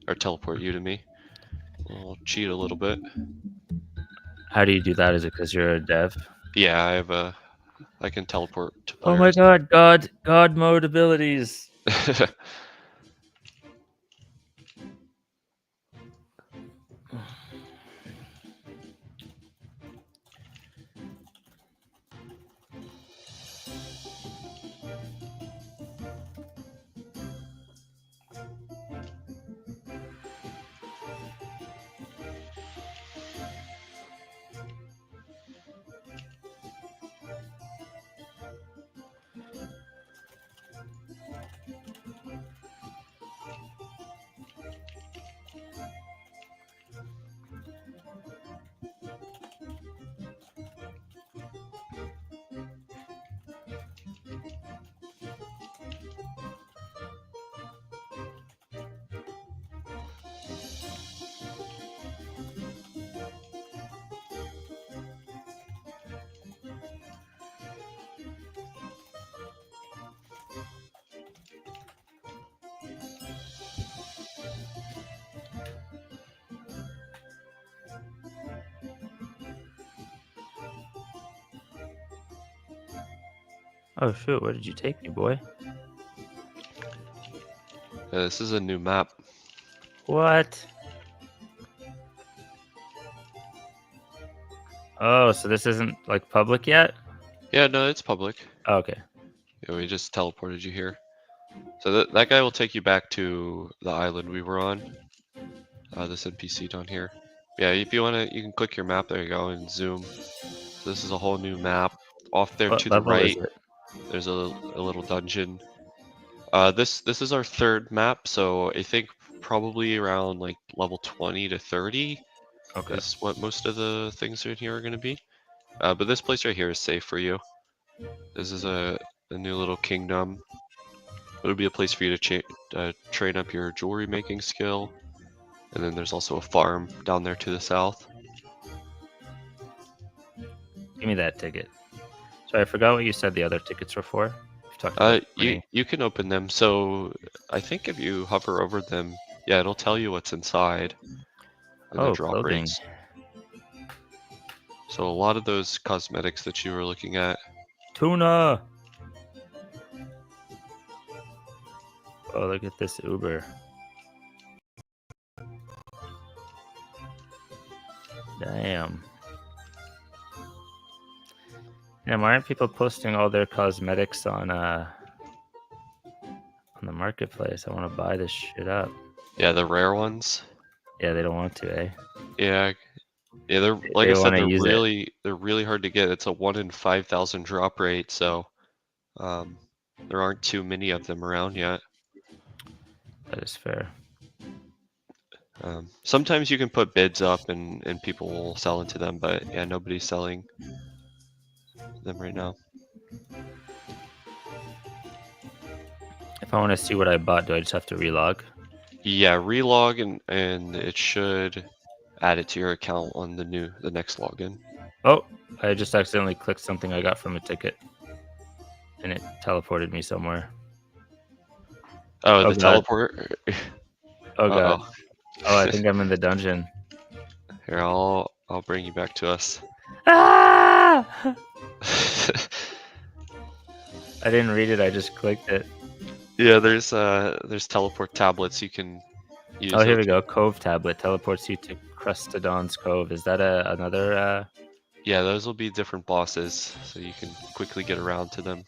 Speaker 2: or teleport you to me. I'll cheat a little bit.
Speaker 1: How do you do that? Is it because you're a dev?
Speaker 2: Yeah, I can teleport to
Speaker 1: Oh my
Speaker 2: players.
Speaker 1: god, God mode abilities. Oh shoot, where did you take me, boy?
Speaker 2: This is a new map.
Speaker 1: What? Oh, so this isn't like public yet?
Speaker 2: Yeah, no, it's public.
Speaker 1: Oh, okay.
Speaker 2: Yeah, we just teleported you here. So that guy will take you back to the island we were on. This NPC down here. Yeah, if you wanna, you can click your map. There you go, and zoom. So this is a whole new map. Off there
Speaker 1: What
Speaker 2: to the
Speaker 1: level is
Speaker 2: right,
Speaker 1: it?
Speaker 2: there's a little dungeon. This is our third map, so I think probably around like level 20 to 30
Speaker 1: Okay.
Speaker 2: is what most of the things in here are gonna be. But this place right here is safe for you. This is a new little kingdom. It'll be a place for you to train up your jewelry making skill. And then there's also a farm down there to the south.
Speaker 1: Give me that ticket. So I forgot what you said the other tickets were for. You've talked about
Speaker 2: You
Speaker 1: 20.
Speaker 2: you can open them. So I think if you hover over them, yeah, it'll tell you what's inside and the
Speaker 1: Oh,
Speaker 2: drop
Speaker 1: clothing.
Speaker 2: rates. So a lot of those cosmetics that you were looking at.
Speaker 1: Tuna! Oh, look at this Uber. Damn. Damn, why aren't people posting all their cosmetics on the marketplace? I want to buy this shit up.
Speaker 2: Yeah, the rare ones.
Speaker 1: Yeah, they don't want to, eh?
Speaker 2: Yeah, yeah. They're like I
Speaker 1: They
Speaker 2: said,
Speaker 1: want to use it.
Speaker 2: they're really hard to get. It's a 1 in 5,000 drop rate, so um, there aren't too many of them around yet.
Speaker 1: That is fair.
Speaker 2: Sometimes you can put bids up and people will sell into them, but yeah, nobody's selling them right now.
Speaker 1: If I want to see what I bought, do I just have to relog?
Speaker 2: Yeah, relog and it should add it to your account on the next login.
Speaker 1: Oh, I just accidentally clicked something I got from a ticket. And it teleported me somewhere.
Speaker 2: Oh,
Speaker 1: Oh
Speaker 2: the
Speaker 1: god.
Speaker 2: teleport.
Speaker 1: Oh god.
Speaker 2: Uh-oh.
Speaker 1: Oh, I think I'm in the dungeon.
Speaker 2: Here, I'll bring you back to us.
Speaker 1: Ah! I didn't read it, I just clicked it.
Speaker 2: Yeah, there's teleport tablets you can use.
Speaker 1: Oh, here we go. Cove tablet teleports you to Crustodon's Cove. Is that another
Speaker 2: Yeah, those will be different bosses, so you can quickly get around to them.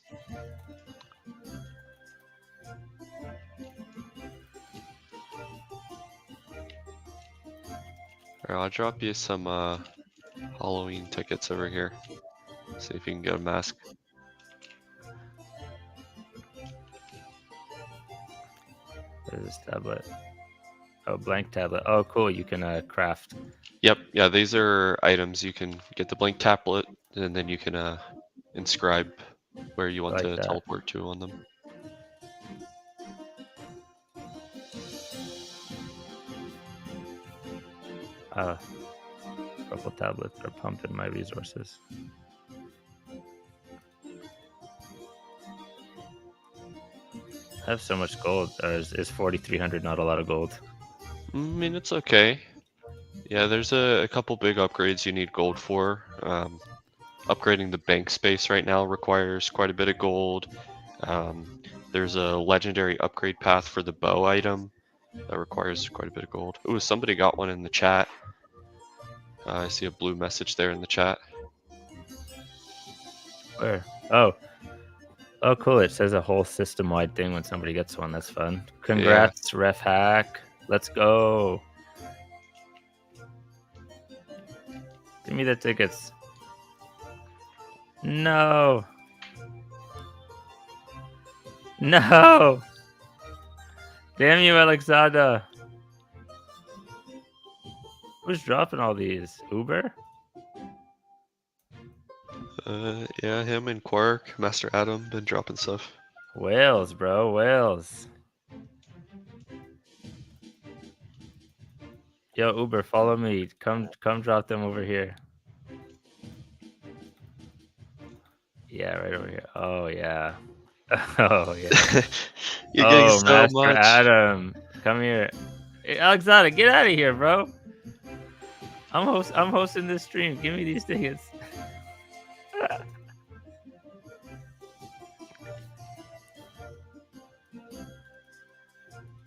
Speaker 2: Alright, I'll drop you some Halloween tickets over here. See if you can get a mask.
Speaker 1: what is this tablet? Oh, blank tablet. Oh, cool. You can craft.
Speaker 2: Yep, yeah, these are items. You can get the blank tablet, and then you can inscribe where you want
Speaker 1: Like
Speaker 2: to
Speaker 1: that.
Speaker 2: teleport to on them.
Speaker 1: Purple tablets are pumping my resources. I have so much gold. Is 4,300 not a lot of gold?
Speaker 2: I mean, it's okay. Yeah, there's a couple big upgrades you need gold for. Upgrading the bank space right now requires quite a bit of gold. There's a legendary upgrade path for the bow item that requires quite a bit of gold. Ooh, somebody got one in the chat. I see a blue message there in the chat.
Speaker 1: Where? Oh. Oh, cool. It says a whole system-wide thing when somebody gets one. That's fun. Congrats, Ref Hack. Let's go. Give me the tickets. No. No. Damn you, Alexander. Who's dropping all these? Uber?
Speaker 2: Yeah, him and Quark, Master Adam, been dropping stuff.
Speaker 1: Whales, bro. Whales. Yo, Uber, follow me. Come drop them over here. Yeah, right over here. Oh, yeah. Oh, yeah.
Speaker 2: You're getting
Speaker 1: Oh,
Speaker 2: so
Speaker 1: Master
Speaker 2: much.
Speaker 1: Adam. Come here. Hey, Alexander, get out of here, bro. I'm hosting this stream. Give me these tickets.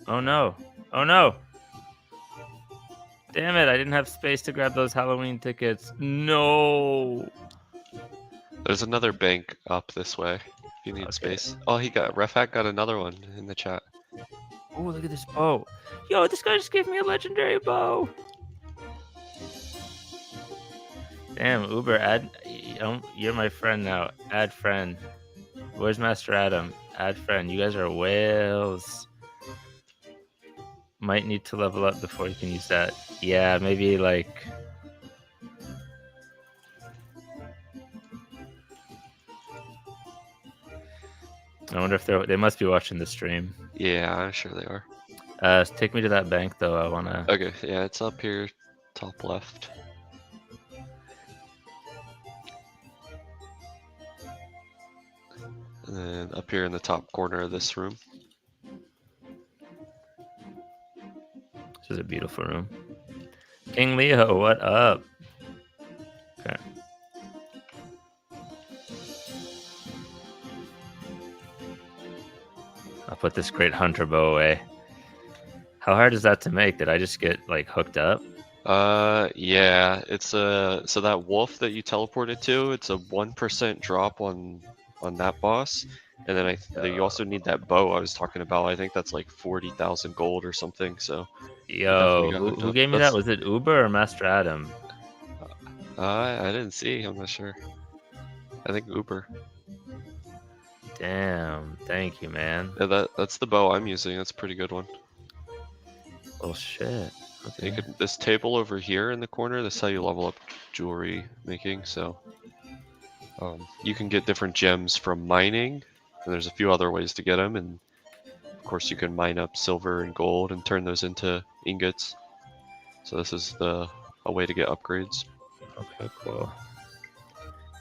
Speaker 1: Oh no. Oh no. Damn it, I didn't have space to grab those Halloween tickets. No.
Speaker 2: There's another bank up this way if you need
Speaker 1: Okay.
Speaker 2: space. Oh, Ref Hack got another one in the chat.
Speaker 1: Oh, look at this bow. Yo, this guy just gave me a legendary bow. Damn, Uber, you're my friend now. Add friend. Where's Master Adam? Add friend. You guys are whales. Might need to level up before you can use that. Yeah, maybe like... I wonder if they must be watching the stream.
Speaker 2: Yeah, I'm sure they are.
Speaker 1: Take me to that bank though. I wanna...
Speaker 2: Okay, yeah, it's up here, top left. And then up here in the top corner of this room.
Speaker 1: This is a beautiful room. King Leo, what up? Okay. I'll put this great hunter bow away. How hard is that to make? Did I just get like hooked up?
Speaker 2: Yeah, it's so that wolf that you teleported to, it's a 1% drop on that boss, and then you also need that bow I was talking about. I think that's like 40,000 gold or something. So you definitely
Speaker 1: Yo,
Speaker 2: got hooked
Speaker 1: who
Speaker 2: up.
Speaker 1: gave me that? Was it Uber or Master Adam?
Speaker 2: I didn't see. I'm not sure. I think Uber.
Speaker 1: Damn, thank you, man.
Speaker 2: Yeah, that's the bow I'm using. That's a pretty good one.
Speaker 1: Oh shit. Okay.
Speaker 2: This table over here in the corner, this is how you level up jewelry making. So you can get different gems from mining, and there's a few other ways to get them. And of course, you can mine up silver and gold and turn those into ingots. So this is a way to get upgrades.
Speaker 1: Okay, cool.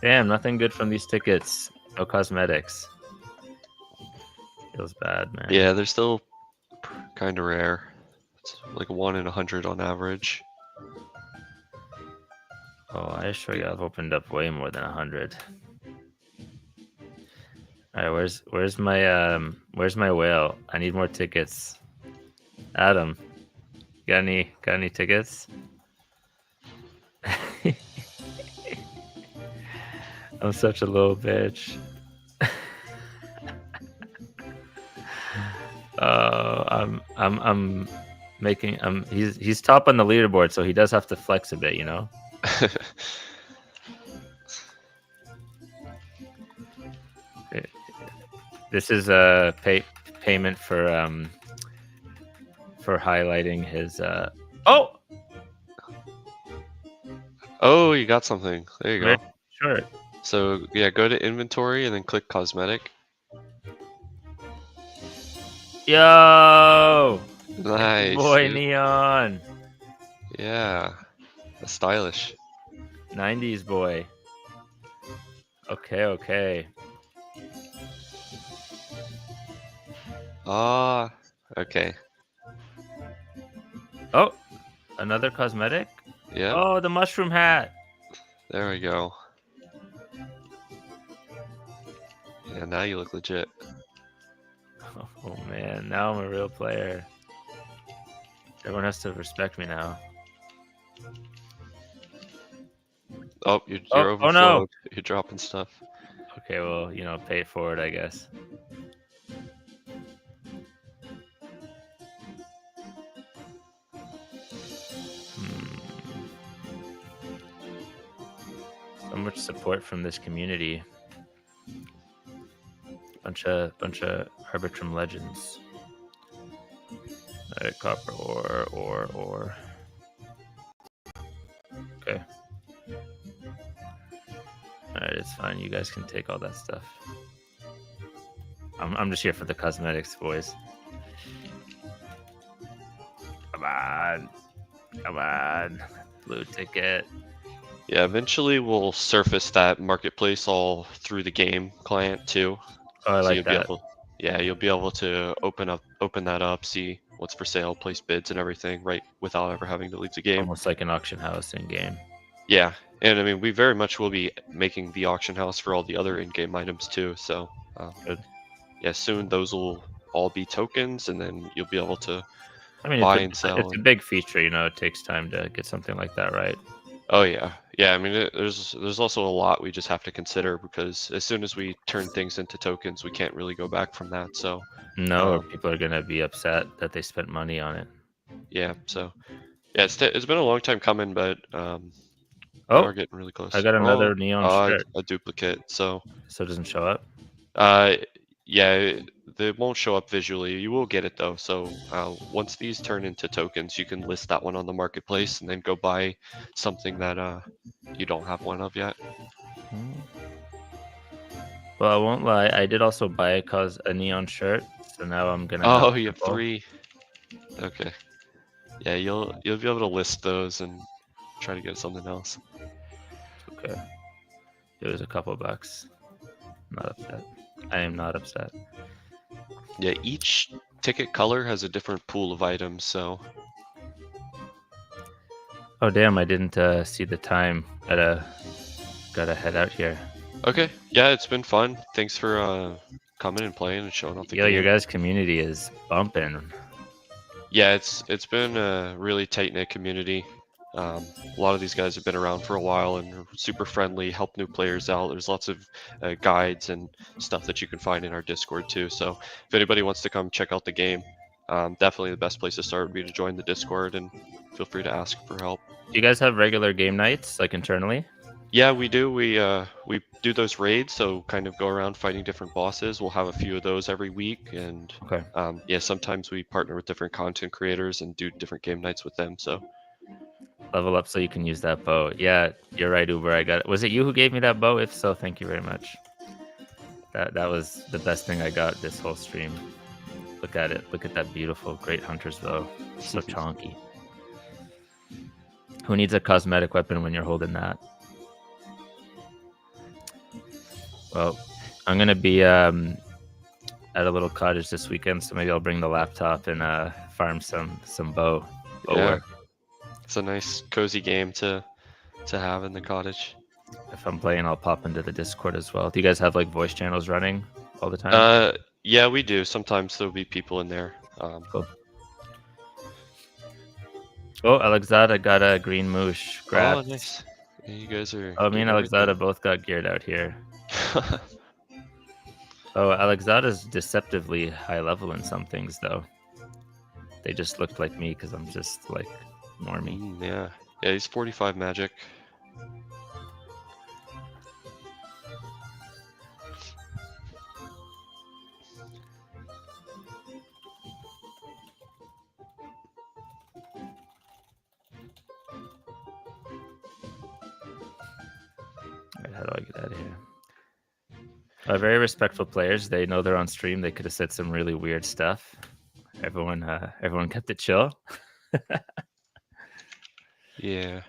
Speaker 1: Damn, nothing good from these tickets. No cosmetics. Feels bad, man.
Speaker 2: Yeah, they're still kind of rare. It's like 1 in 100 on average.
Speaker 1: Oh, I assure you, I've opened up way more than 100. All right, where's my whale? I need more tickets. Adam, got any tickets? I'm such a little bitch. I'm making he's top on the leaderboard, so he does have to flex a bit, you know. This is a payment for highlighting his oh
Speaker 2: Oh, you got something. There you go.
Speaker 1: Sure.
Speaker 2: So yeah, go to inventory and then click cosmetic.
Speaker 1: Yo,
Speaker 2: Nice,
Speaker 1: boy,
Speaker 2: dude.
Speaker 1: Neon.
Speaker 2: Yeah, that's stylish.
Speaker 1: 90s boy. Okay.
Speaker 2: Ah, okay.
Speaker 1: Oh, another cosmetic.
Speaker 2: Yeah,
Speaker 1: Oh, the mushroom hat.
Speaker 2: there we go. Yeah, now you look legit.
Speaker 1: Oh man, now I'm a real player. Everyone has to respect me now.
Speaker 2: Oh, you're
Speaker 1: Oh
Speaker 2: overflowed.
Speaker 1: no.
Speaker 2: You're dropping stuff.
Speaker 1: Okay, well, you know, pay it forward, I guess. So much support from this community. Bunch of Arbitrum legends. Alright, copper ore. Okay. Alright, it's fine. You guys can take all that stuff. I'm just here for the cosmetics, boys. Come on. Blue ticket.
Speaker 2: Yeah, eventually we'll surface that marketplace all through the game client too.
Speaker 1: Oh, I
Speaker 2: So
Speaker 1: like
Speaker 2: you'll
Speaker 1: that.
Speaker 2: you'll be able to open that up, see what's for sale, place bids and everything right without ever having to leave the game.
Speaker 1: Almost like an auction house in game.
Speaker 2: Yeah, and I mean we very much will be making the auction house for all the other in-game items too. So
Speaker 1: Good.
Speaker 2: yeah, soon those will all be tokens, and then you'll be able to
Speaker 1: I mean,
Speaker 2: buy and sell.
Speaker 1: it's a
Speaker 2: And
Speaker 1: big feature, you know, it takes time to get something like that right.
Speaker 2: oh yeah, yeah. I mean, there's also a lot we just have to consider because as soon as we turn things into tokens, we can't really go back from that. So
Speaker 1: No, or
Speaker 2: um,
Speaker 1: people are gonna be upset that they spent money on it.
Speaker 2: yeah, so yeah, it's been a long time coming, but we
Speaker 1: Oh,
Speaker 2: are getting really
Speaker 1: I
Speaker 2: close.
Speaker 1: got
Speaker 2: Oh,
Speaker 1: another neon shirt,
Speaker 2: a duplicate. So
Speaker 1: so it doesn't show up.
Speaker 2: uh, yeah, they won't show up visually. You will get it though. So once these turn into tokens, you can list that one on the marketplace and then go buy something that you don't have one of yet.
Speaker 1: Mm. Well, I won't lie, I did also buy a neon shirt, so now I'm gonna have
Speaker 2: Oh,
Speaker 1: a
Speaker 2: you have
Speaker 1: couple.
Speaker 2: three. Okay. Yeah, you'll be able to list those and try to get something else.
Speaker 1: Okay, it was a couple bucks. Not upset. I am not upset.
Speaker 2: Yeah, each ticket color has a different pool of items, so
Speaker 1: Oh damn, I didn't see the time. Gotta head out here.
Speaker 2: okay. Yeah, it's been fun. Thanks for coming and playing and showing off the
Speaker 1: Yo, your
Speaker 2: game.
Speaker 1: guys' community is bumping.
Speaker 2: Yeah, it's been a really tight-knit community. A lot of these guys have been around for a while and are super friendly, help new players out. There's lots of guides and stuff that you can find in our Discord too. So if anybody wants to come check out the game, definitely the best place to start would be to join the Discord and feel free to ask for help.
Speaker 1: Do you guys have regular game nights, like internally?
Speaker 2: Yeah, we do. We do those raids, so kind of go around fighting different bosses. We'll have a few of those every week, and
Speaker 1: Okay.
Speaker 2: yeah, sometimes we partner with different content creators and do different game nights with them. So
Speaker 1: Level up so you can use that bow. Yeah, you're right, Uber. I got it. Was it you who gave me that bow? If so, thank you very much. That was the best thing I got this whole stream. Look at it. Look at that beautiful Great Hunter's bow. So chonky. Who needs a cosmetic weapon when you're holding that? Well, I'm gonna be at a little cottage this weekend, so maybe I'll bring the laptop and farm some bow
Speaker 2: yeah,
Speaker 1: work.
Speaker 2: it's a nice cozy game to have in the cottage.
Speaker 1: If I'm playing, I'll pop into the Discord as well. Do you guys have like voice channels running all the time?
Speaker 2: Uh, yeah, we do. Sometimes there'll be people in there.
Speaker 1: Cool. Oh, Alexada got a green moosh.
Speaker 2: Oh,
Speaker 1: Grats.
Speaker 2: nice. Yeah, you guys are
Speaker 1: Oh, me and
Speaker 2: getting everything.
Speaker 1: Alexada both got geared out here. Oh, Alexada's deceptively high level in some things, though. They just looked like me because I'm just like normie.
Speaker 2: Yeah, yeah, he's 45 magic.
Speaker 1: All right, how do I get out of here? Very respectful players. They know they're on stream. They could have said some really weird stuff. Everyone kept it chill.
Speaker 2: Yeah.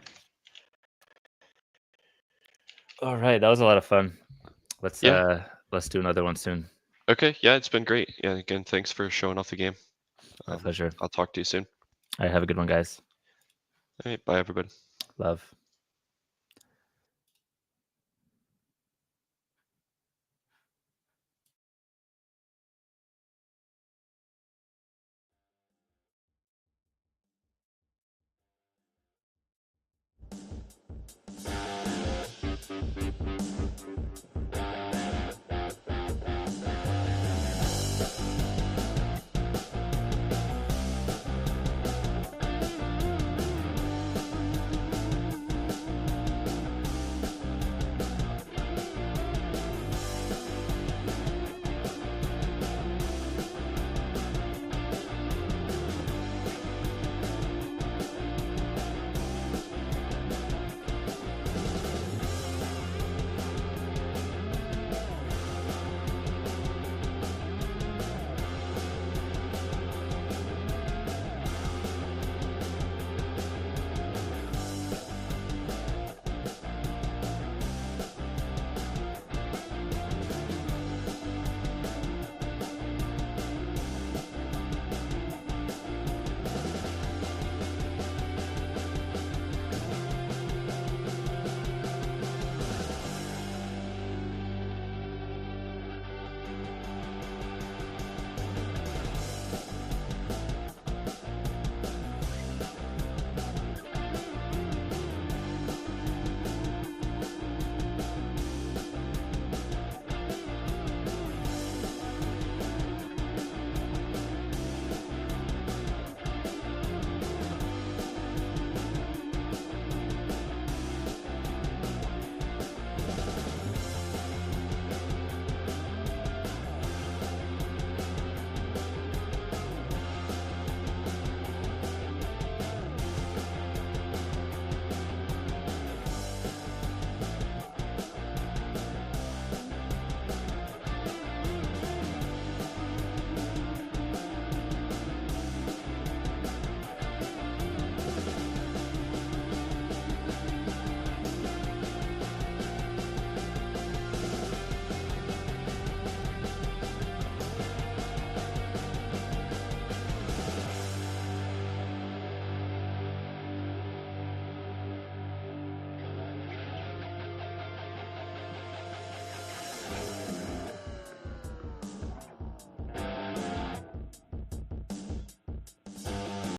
Speaker 1: All right, that was a lot of fun.
Speaker 2: Yeah.
Speaker 1: Let's do another one soon.
Speaker 2: Okay. Yeah, it's been great. Yeah. Again, thanks for showing off the game.
Speaker 1: My pleasure.
Speaker 2: I'll talk to you soon.
Speaker 1: All right, have a good one, guys.
Speaker 2: All right. Bye, everybody.
Speaker 1: Love.